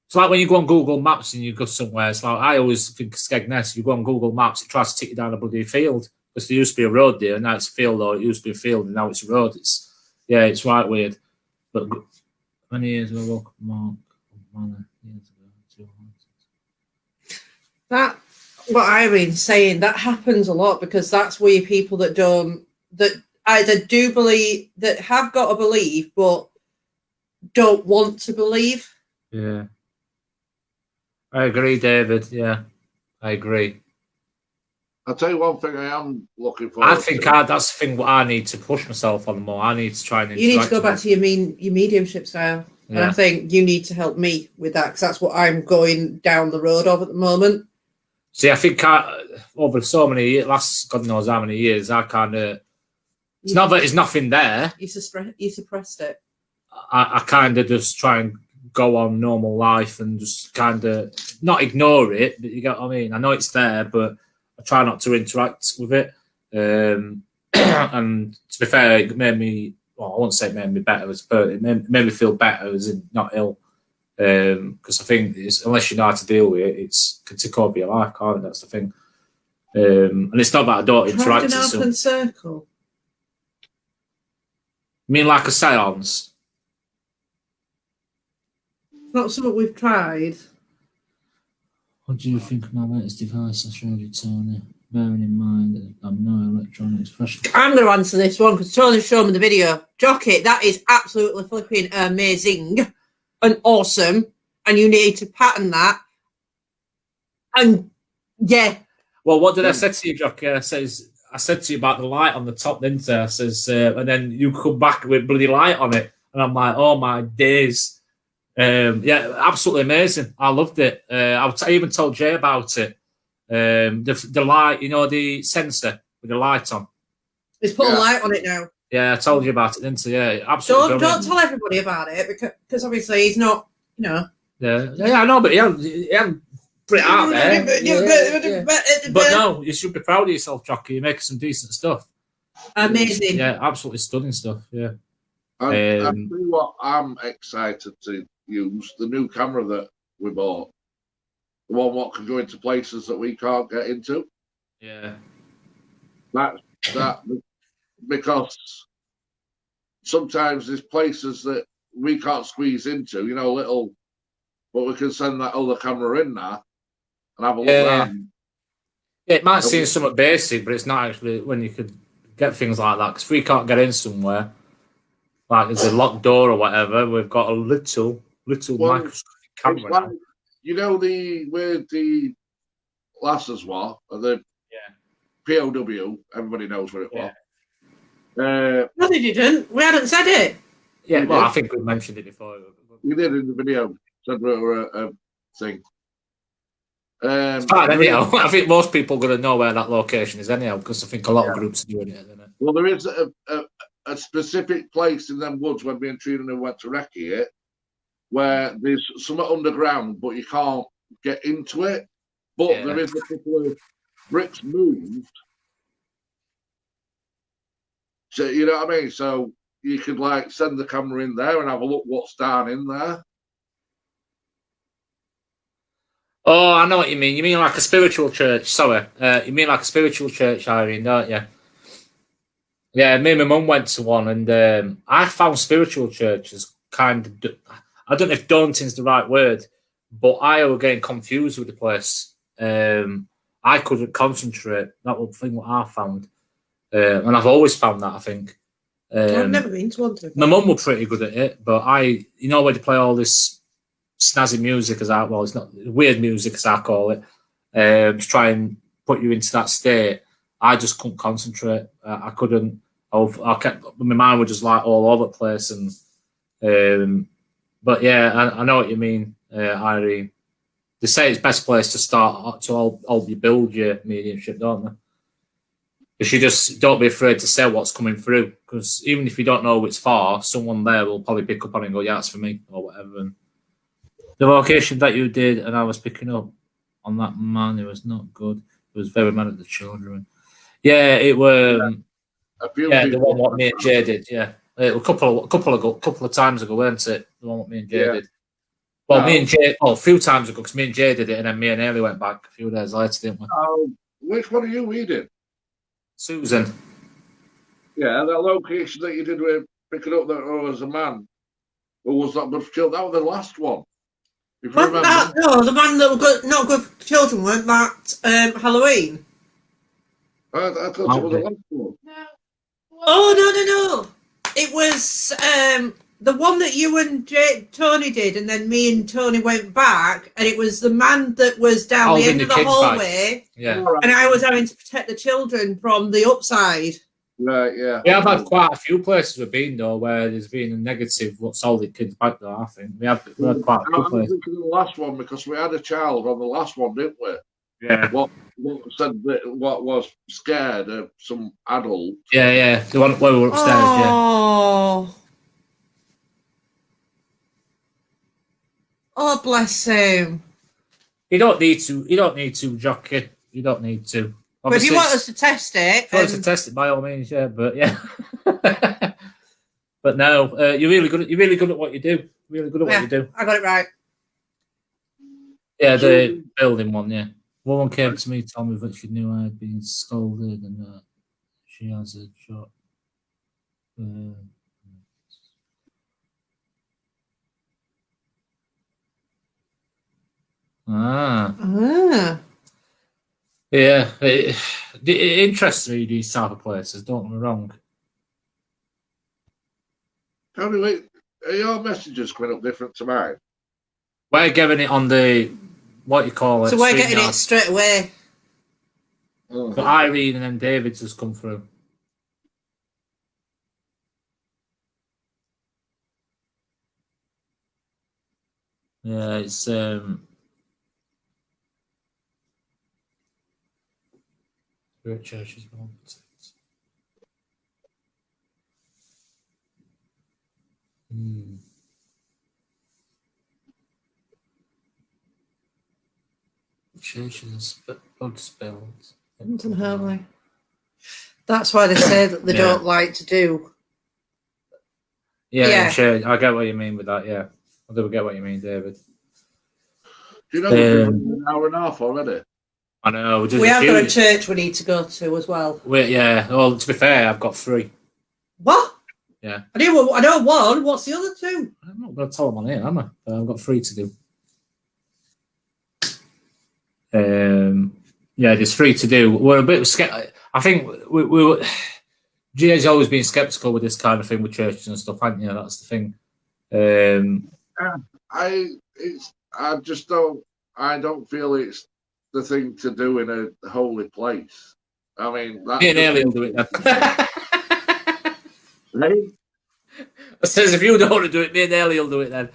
It's like when you go on Google Maps and you go somewhere. It's like I always think Skegness. You go on Google Maps, it tries to take you down a bloody field because there used to be a road there, and now it's a field, or it used to be a field, and now it's a road. It's right weird. But many years ago, That what Irene's saying, that happens a lot because that's where people that either do believe, that have got to believe, but don't want to believe. Yeah. I agree, David. Yeah, I agree. I'll tell you one thing I am looking for. I think that's the thing what I need to push myself on more. I need to try and. You need to go back to your mediumship style. Yeah. And I think you need to help me with that because that's what I'm going down the road of at the moment. See, I think over so many years, last God knows how many years, I kind of It's not that there's nothing there. You suppressed it. I kind of just try and go on normal life and just kind of not ignore it, but you get what I mean. I know it's there, but I try not to interact with it. And to be fair, it made me, well, I won't say it made me better, but it made me feel better as in not ill. Because I think unless you know how to deal with it, it can take over your life, can't it? That's the thing. And it's not that I don't interact with an open circle. You mean like a seance? Not something we've tried. What do you think of my latest device I showed you, Tony? Bearing in mind that I'm no electronics professional. I'm going to answer this one because Tony showed me the video. Jockey, that is absolutely flipping amazing and awesome, and you need to pattern that. And yeah. Well, what did I say to you, Jockey? I said to you about the light on the top, didn't I? I says, and then you come back with bloody light on it, and I'm like, oh my days. Yeah, absolutely amazing. I loved it. I even told Jay about it. The light, you know, the sensor with the light on. He's put a light on it now. Yeah, I told you about it, didn't I? Yeah, absolutely. Don't tell everybody about it because obviously he's not, you know. Yeah, I know, but he hadn't put it out there. But no, you should be proud of yourself, Jockey. You're making some decent stuff. Amazing. Yeah, absolutely stunning stuff. Yeah. And I'll tell you what, I'm excited to use the new camera that we bought. The one what can go into places that we can't get into. Yeah. That because sometimes there's places that we can't squeeze into, you know, little, but we can send that other camera in there and have a look around. Yeah, it might seem somewhat basic, but it's not actually when you could get things like that. Because if we can't get in somewhere, like there's a locked door or whatever, we've got a little microscopic camera. Like, you know, where the lasses were, the POW, everybody knows what it was. No, they didn't. We hadn't said it. Yeah, well, I think we mentioned it before. We did in the video. Said we were a thing. Anyhow, I think most people are going to know where that location is anyhow, because I think a lot of groups are doing it, isn't it? Well, there is a specific place in them woods when me and Trina went to recce it, where there's something underground, but you can't get into it. But there is a couple of bricks moved. So, you know what I mean? So you could like send the camera in there and have a look what's down in there. Oh, I know what you mean. You mean like a spiritual church. Sorry. You mean like a spiritual church, Irene, don't you? Yeah, me and my mum went to one, and I found spiritual churches kind of, I don't know if daunting's the right word, but I was getting confused with the place. I couldn't concentrate. That was the thing what I found. And I've always found that, I think. I've never been to one. My mum was pretty good at it, but you know where they play all this snazzy music, it's not weird music, as I call it, to try and put you into that state. I just couldn't concentrate. I couldn't. I kept, my mind was just like all over the place. And but yeah, I know what you mean, Irene. They say it's best place to start to help you build your mediumship, don't they? Because you just don't be afraid to say what's coming through. Because even if you don't know it's far, someone there will probably pick up on it and go, "Yeah, it's for me," or whatever. And the location that you did, and I was picking up on that man, it was not good. It was very mad at the children. Yeah, it was. The one what me and Jay did. Yeah, a couple of times ago, weren't it? The one what me and Jay did. Well, me and Jay. Oh, a few times ago, because me and Jay did it, and then me and Haley went back a few days later, didn't we? Which one are you reading? Susan. Yeah, that location that you did with picking up that was a man who was not good for children. That was the last one. If you remember. No, the man that was not good for children weren't that Halloween. I thought it was the last one. No. Oh, no. It was the one that you and Tony did, and then me and Tony went back, and it was the man that was down the end of the hallway. Yeah. And I was having to protect the children from the upside. Right, yeah. We have had quite a few places we've been, though, where there's been a negative what's all the kids back there, I think. We had quite a few places. I'm thinking of the last one, because we had a child on the last one, didn't we? Yeah. What said that what was scared of some adult. Yeah. The one where we were upstairs. Yeah. Oh. Oh, bless him. You don't need to, Jockey. You don't need to. But if you Obviously, want us to test it, if you want us to test it, by all means, yeah. But yeah. But no, you're really good. You're really good at what you do. Really good at what you do. I got it right. Yeah, the building one. Yeah, one came to me, told me that she knew I had been scolded, and she has a job. Yeah, it interests me, these type of places. Don't get me wrong. Tony, are your messages coming up different to mine? We're getting it on the what you call it. So we're getting it straight away. Oh. But Irene and then David's has come through. Yeah, it's Spirit Church's one. Churches, blood spills. That's why they say that they don't like to do. Yeah, sure. I get what you mean with that. Yeah, I do get what you mean, David. Do you know we've been an hour and a half already? I know. We have got a church we need to go to as well. Yeah. Well, to be fair, I've got 3. What? Yeah. I know one. What's the other 2? I'm not going to tell them on here, am I? But I've got 3 to do. Yeah, there's 3 to do. We're a bit skeptical. I think we were. GA's always been skeptical with this kind of thing with churches and stuff, haven't you? That's the thing. I don't feel it's the thing to do in a holy place. I mean, that's me and Ailey will do it then. Hey? I says if you don't want to do it, me and Ailey will do it then.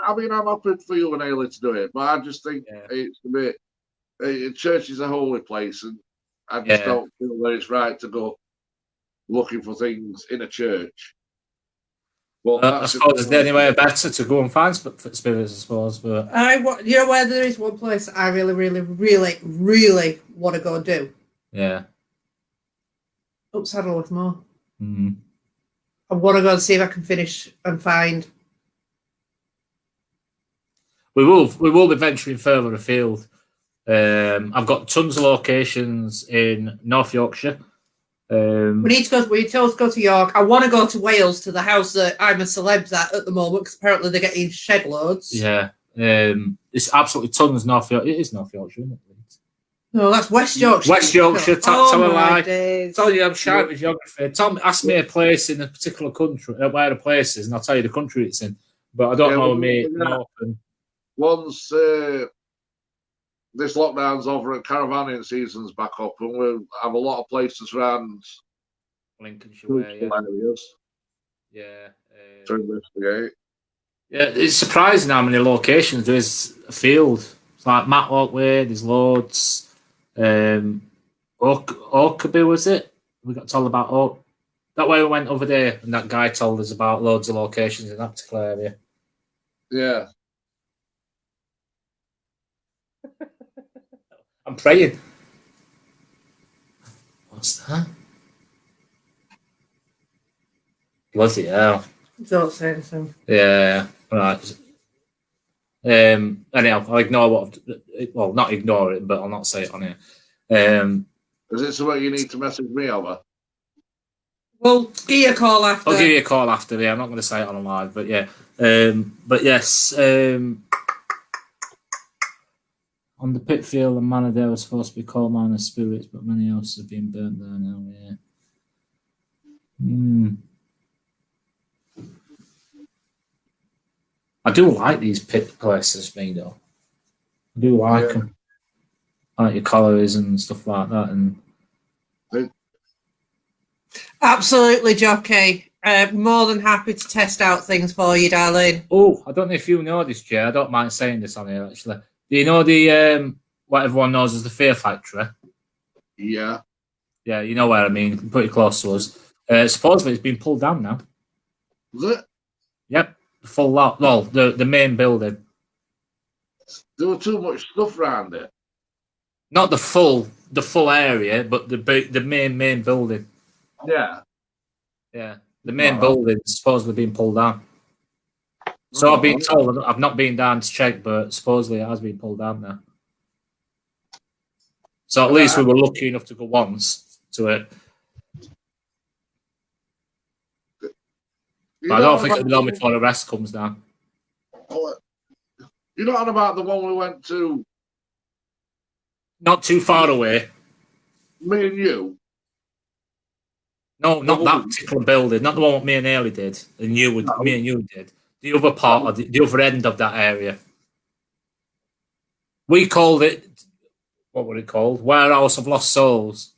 I mean, I'm happy for you and Ailey to do it, but I just think it's a bit. Church is a holy place, and I just don't feel that it's right to go looking for things in a church. Well, I suppose it's the only way better to go and find spirits, I suppose. But you know where there is one place I really, really, really, really want to go and do. Yeah. Up Saddleworth Moor. Mm-hmm. I want to go and see if I can finish and find. We will be venturing further afield. I've got tons of locations in North Yorkshire. We need to go to York. I want to go to Wales to the house that I'm a celebs at the moment because apparently they're getting shed loads. Yeah, it's absolutely tons North Yorkshire. It is North Yorkshire, isn't it? No, that's West Yorkshire. West Yorkshire. Tell my days. Tell you I'm shy with geography. Ask me a place in a particular country, where the place is, and I'll tell you the country it's in. But I don't know me. Once this lockdown's over and caravanning season's back up, and we'll have a lot of places around Lincolnshire areas. Yeah. To investigate. Yeah, it's surprising how many locations there is afield. It's like Matlock Way, there's loads. Oakby, was it? We got told about Oak. That way we went over there, and that guy told us about loads of locations in that particular area. Yeah. I'm praying. What's that? Bloody hell. Don't say anything. Yeah, right. Anyhow, I'll ignore not ignore it, but I'll not say it on here. Is it something you need to message me over? Well, give you a call after. I'll give you a call after, yeah. I'm not going to say it on live, but yeah. But yes, on the Pitfield and Manor, there was supposed to be coal miners' spirits, but many houses have been burnt there now, yeah. I do like these pit places, me though. I do like them. I like your collieries and stuff like that. And absolutely, Jockey. More than happy to test out things for you, darling. Oh, I don't know if you know this, Jay. I don't mind saying this on here, actually. Do you know the what everyone knows as the Fear Factory? Yeah. Yeah, you know where I mean. Pretty close to us. Supposedly it's been pulled down now. Was it? Yep, the full lot. Well, the main building, There was too much stuff around it. not the full area, but the main building. Yeah. Yeah, the main Wow. building's supposedly been pulled down. So I've been told. I've not been down to check, but supposedly it has been pulled down now. So at least we were lucky enough to go once to it. But I don't think it'll be long before the rest comes down. You're not on about the one we went to, Not too far away. me and you? No, not that particular building. Not the one me and Ailey did, and me and you did. The other part, or the other end of that area. We called it. What was it called? Warehouse of Lost Souls.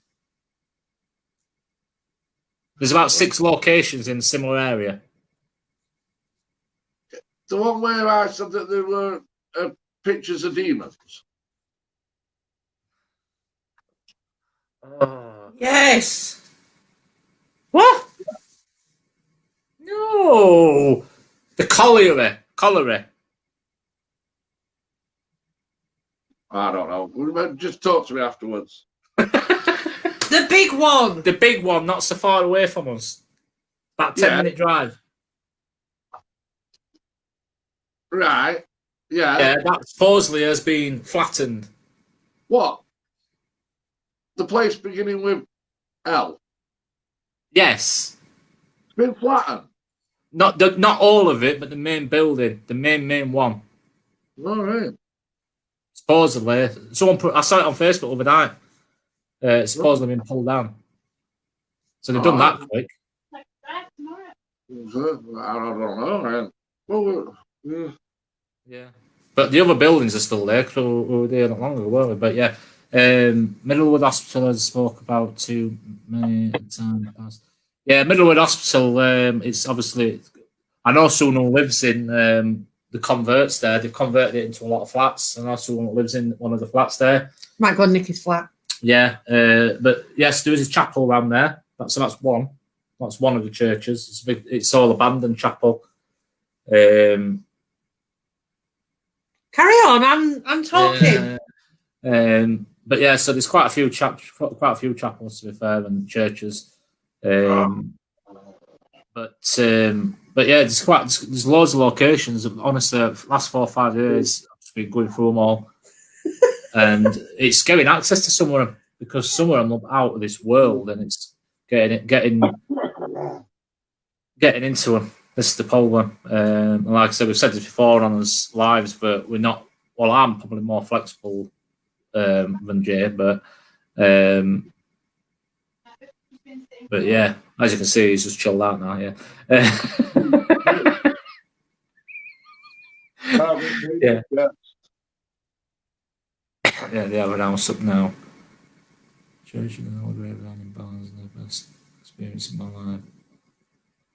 There's about 6 locations in a similar area. The one where I said that there were pictures of demons. Yes. What? No. The colliery. I don't know. Just talk to me afterwards. The big one. The big one, not so far away from us. About 10-minute drive. Right. Yeah. Yeah, that supposedly has been flattened. What? The place beginning with L. Yes. It's been flattened. Not all of it, but the main building, the main one. All right. Supposedly, I saw it on Facebook overnight. It's supposedly been pulled down. So they've done that quick. I don't know, man. Well, yeah. But the other buildings are still there because we were there not long ago, weren't we? But yeah, Middlewood Hospital, as I spoke about too many times past. Yeah, Middlewood Hospital. It's obviously. I know someone who lives in the converts there. They've converted it into a lot of flats. I know someone who lives in one of the flats there. Might go on Nicky's flat. Yeah, but yes, there is a chapel around there. That's one. That's one of the churches. It's big. It's all abandoned chapel. Carry on. I'm talking. But yeah, so there's quite a few chapels to be fair, and churches. But yeah, there's loads of locations. Honestly, the last 4 or 5 years, I've just been going through them all, and it's getting access to some of them because some of them are out of this world, and it's getting into them. This is the problem. And like I said, we've said this before on us lives, but we're not. Well, I'm probably more flexible than Jay, but yeah, as you can see, he's just chilled out now. Yeah. Yeah. Yeah, they have an house up now. Church of the Old Raven in Barnes, the best experience in my life.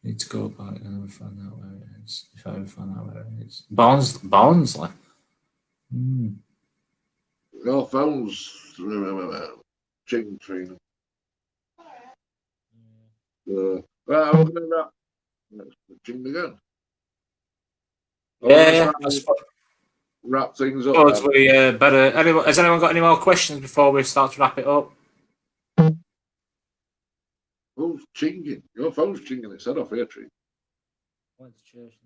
Need to go back and ever find out where it is. If I ever find out where it is. Barnsley. Your phone's ching tree. Well, I'm going to ching again. Yeah. Wrap things up. We better. Has anyone got any more questions before we start to wrap it up? Who's chinging? Your phone's chinging its head off here, tree. Went to church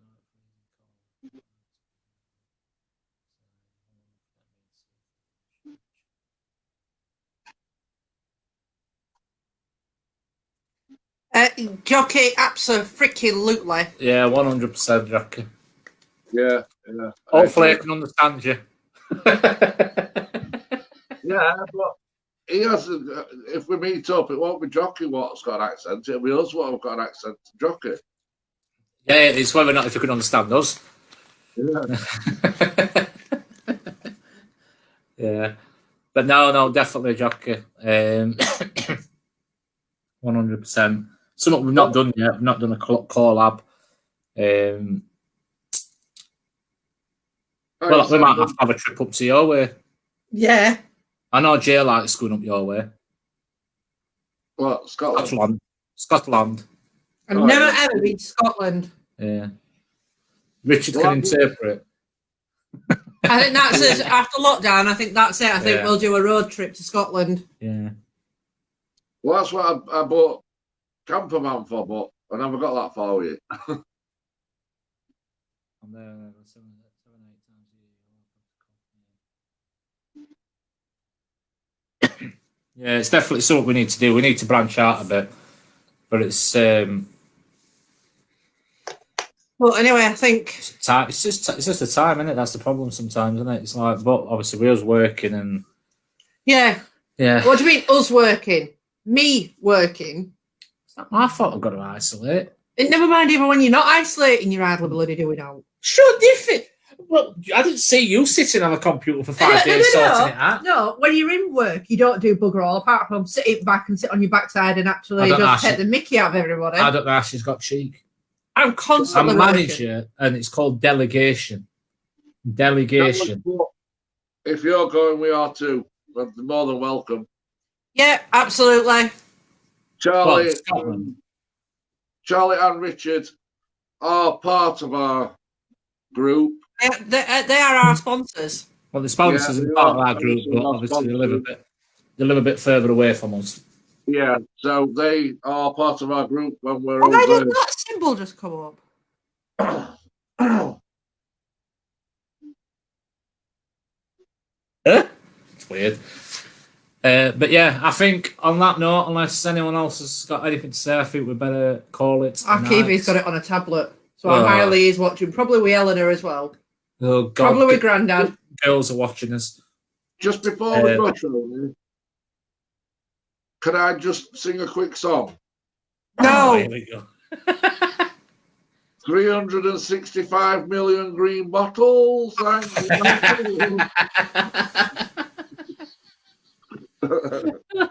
Jockey, absolutely. Yeah, 100%, Jockey. Yeah. Hopefully, I can understand you. Yeah, but he has. If we meet up, it won't be Jockey what's got an accent. It'll be us what have got an accent to Jockey. Yeah, it's whether or not if you can understand us. Yeah. Yeah, but no, definitely Jockey. 100%. Something we've not done yet. We've not done a collab. Well, we might have to have a trip up to your way. Yeah. I know Jay likes going up your way. What, Scotland? Scotland. I've Oh, never yeah. ever been to Scotland. Yeah. Richard Well, can interpret. I think that's it. After lockdown, I think that's it. I think Yeah. we'll do a road trip to Scotland. Yeah. Well, that's what I bought camper van for, but I never got that far with it. I'm there 7, 8 times a year. Yeah, it's definitely something we need to do. We need to branch out a bit, but it's But anyway, I think time. It's just the time, isn't it? That's the problem sometimes, isn't it? It's like, but obviously we was working and yeah. yeah. What do you mean us working? Me working? It's not my fault. I've got to isolate. And never mind, even when you're not isolating, you're hardly bloody doing out. Sure, different. Well, I didn't see you sitting on a computer for 5 days sorting it out. No, when you're in work, you don't do bugger all apart from sitting back and sit on your backside and actually I don't just know, take the mickey out of everybody. I don't know how she's got cheek. I'm I'm constantly a working. manager, and it's called delegation. Delegation. If you're going, we are too. We're more than welcome. Yeah, absolutely. Charlie, Well, Scotland. Charlie and Richard are part of our group. They are our sponsors. Well, the sponsors Yeah, are they part of are. our group, but Our obviously they live sponsors. a bit further away from us. Yeah, so they are part of our group when we're Why over. did that symbol just come up? It's weird. But yeah, I think on that note, unless anyone else has got anything to say, I think we better call it. Our night. Kiwi's got it on a tablet. So Oh. Miley is watching, probably with Eleanor as well. Oh God, Probably with Grandad. girls are watching us. Just before we go, Charlie, can I just sing a quick song? Oh, No. here we go. 365 million green bottles.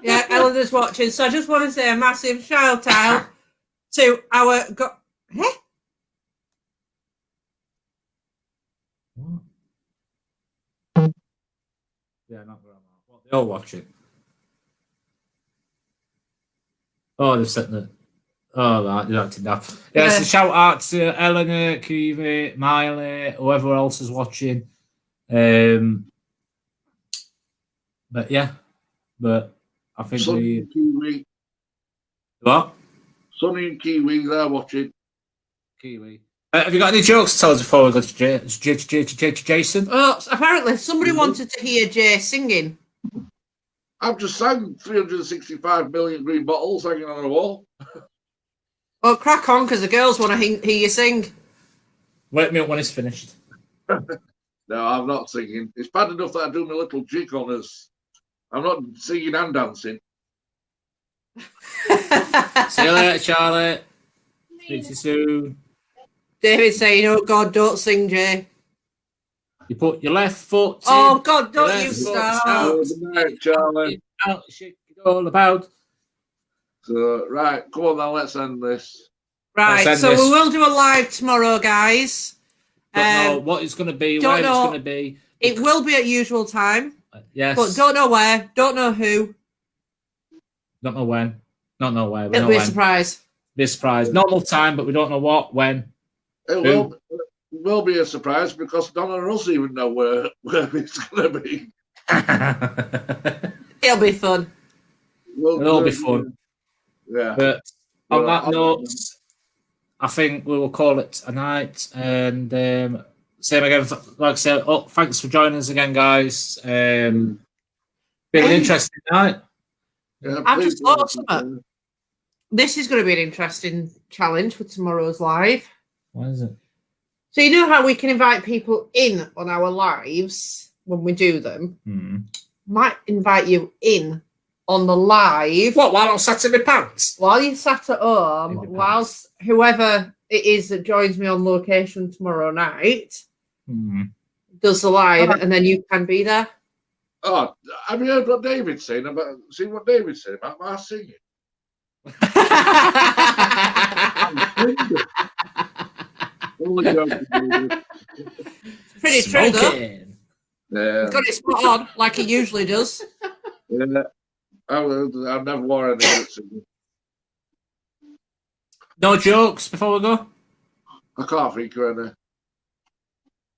Yeah, Eleanor's watching. So I just want to say a massive shout out to our. Eh? Yeah, not grandma. What, they all watch it. Oh, they've set the. Oh, right, they're acting now. Yeah, so Yeah. shout out to Eleanor, Kiwi, Miley, whoever else is watching. But yeah, but I think Sonny and Kiwi, what? Sonny and Kiwi, they're watching. Kiwi. Have you got any jokes to tell us before we go to Jason? Oh, apparently somebody wanted to hear Jay singing. I've just sang 365 million green bottles hanging on a wall. Well, crack on, because the girls want to hear you sing. Wake me up when it's finished. No, I'm not singing. It's bad enough that I do my little jig on us. I'm not singing and dancing. See you later, Charlie. Speak to you soon. David saying, "Oh God, don't sing, Jay." You put your left foot in. Oh God, don't Yeah, you it's start. out. Good night, Charlie. Out, shit, it's all about. So, right, come on then, let's end this. Right, Let's end so this. we will do a live tomorrow, guys. Don't know what it's going to be, don't where know. it's going to be. It will be at usual time, Yes. but don't know where, don't know who. Don't know when. Don't know where. We It'll know be a when. surprise. Be a surprise. Normal time, but we don't know what, when. It will be a surprise because none of us even know where it's going to be. It'll be fun. It'll all be fun. Yeah. But on Well, that note, I think we will call it a night. And same again, like I said, thanks for joining us again, guys. Been an interesting night. Yeah, I've please just thought of do. something. This is going to be an interesting challenge for tomorrow's live. What is it? So you know how we can invite people in on our lives when we do them? Might invite you in on the live What, while I'm sat in my pants? while you're sat at home, In the pants. whilst whoever it is that joins me on location tomorrow night does the live, and then you can be there. Oh, have you heard what David's saying about? See what David said about my singing. Only joking, David. Pretty true, though. Smoking. Yeah. He's got it spot on, like he usually does. Yeah. I've never worn any boots. No jokes before we go? I can't think of any.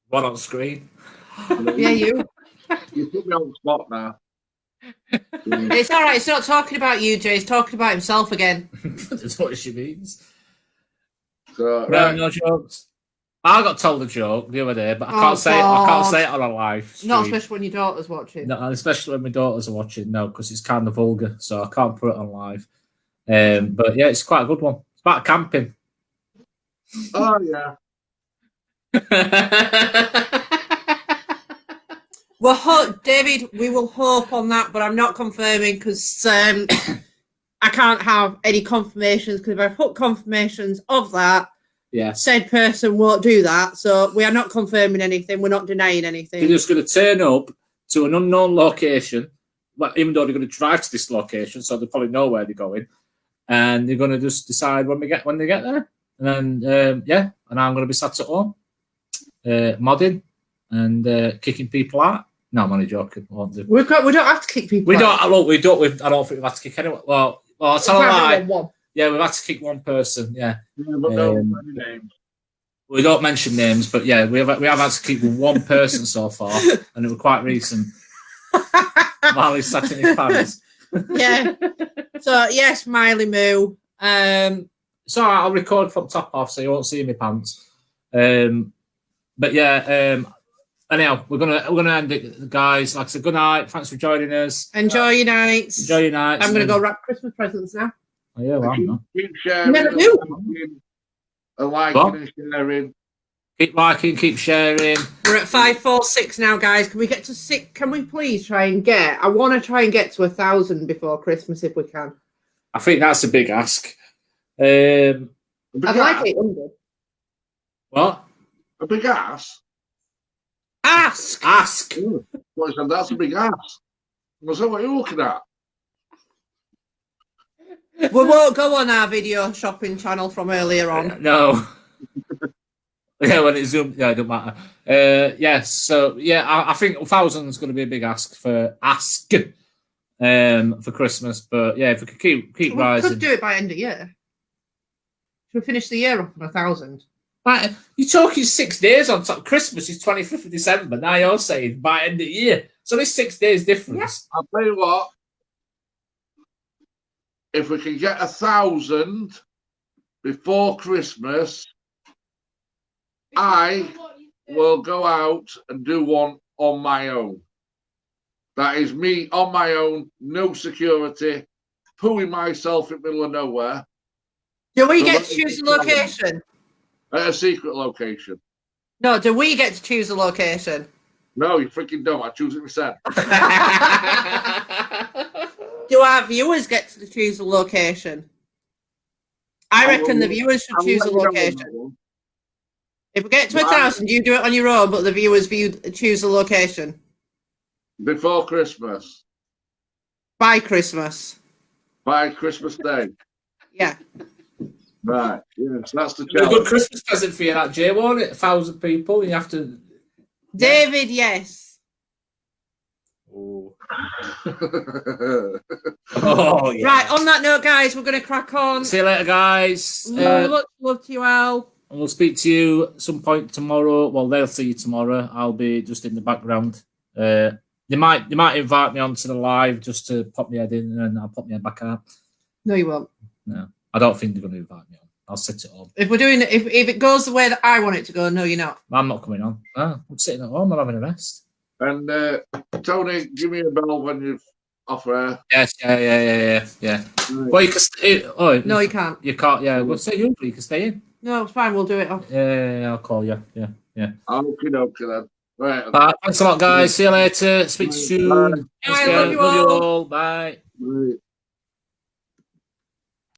One on screen. Yeah, you. You put me on the spot now. It's all right. It's not talking about you, Jay. He's talking about himself again. That's what she means. So, No, right. no jokes. I got told a joke the other day, but I Oh, can't say it. I can't God. say it on a live stream. Not especially when your daughter's watching. No, especially when my daughters are watching. No, because it's kind of vulgar, so I can't put it on live. But yeah, it's quite a good one. It's about camping. Oh, yeah. Well, David, we will hope on that, but I'm not confirming because I can't have any confirmations because if I put confirmations of that, Yes. said person won't do that. So we are not confirming anything. We're not denying anything. They're just going to turn up to an unknown location, well, even though they're going to drive to this location, so they probably know where they're going, and they're going to just decide when they get there, and then and I'm going to be sat at home, modding and kicking people out. No, I'm only joking. I won't do. We don't have to kick people. We out. don't. Look, we don't. I don't think we've had to kick anyone. Well, I'll tell a lie. One. Yeah, we've had to kick one person. Yeah. Yeah, but no many names. We don't mention names, but yeah, we have had to keep one person so far, and it was quite recent. While he's sat in his pants. Yeah. So yes, Miley Moo. It's all right, I'll record from top off, so you won't see my pants. But yeah, anyhow, we're gonna end it, guys. Like I said, good night. Thanks for joining us. Enjoy your nights. Enjoy your nights. I'm gonna go wrap Christmas presents now. Oh yeah, well, no. Keep sharing. Never do. And liking What? and sharing. Keep liking, keep sharing. We're at 546 now, guys. Can we get to 6? Can we please try and get? I want to try and get to 1,000 before Christmas if we can. I think that's a big ask. I'd like 800. What? A big ass? Ask. Ask. Well, I said, that's a big ass. I said, what are you looking at? We won't go on our video shopping channel from earlier on. No. Yeah, when it's zoomed, yeah, it don't matter. Yes, so yeah, I think 1,000 is going to be a big ask for Christmas. But yeah, if we could keep We rising. could do it by end of year. Should we finish the year off on 1,000? Right, you're talking 6 days on top. Christmas is 25th of December. Now you're saying by end of year. So there's 6 days difference. I'll tell you what. If we can get 1,000 before Christmas, I will go out and do one on my own. That is me on my own, no security, pooing myself in the middle of nowhere. Do we So get let to me choose the get location? At a secret location. No, do we get to choose the location? No, you freaking don't. I choose it myself. Do our viewers get to choose the location? I reckon the viewers should choose the location. If we get to 1,000, you do it on your own, but the viewers choose the location. Before Christmas. By Christmas. By Christmas Day. Yeah. Right. Yes, that's the It's a good challenge. Christmas present for you, that Jay, won't it? 1,000 people, you have to. David, yes. Oh. Oh, yeah. Right, on that note, guys, we're going to crack on. See you later, guys. Much love to you all. And we'll speak to you at some point tomorrow. Well, they'll see you tomorrow. I'll be just in the background. They might invite me onto the live just to pop my head in, and I'll pop my head back out. No, you won't. No, I don't think they're going to invite me on. I'll sit at home. If we're doing it, if it goes the way that I want it to go, no, you're not. I'm not coming on. I'm sitting at home. I'm having a rest. And Tony, give me a bell when you've off air. Yes, yeah. Right. Well, you can stay. Oh, No, you can't. You can't. Yeah, well, say you. You can stay in. No, it's fine. We'll do it off. Yeah, I'll call you. Yeah. Okie dokie then. Right. Thanks a lot, guys. See you later. Speak to you soon. Bye. I love you Love you all. all. Bye. Right.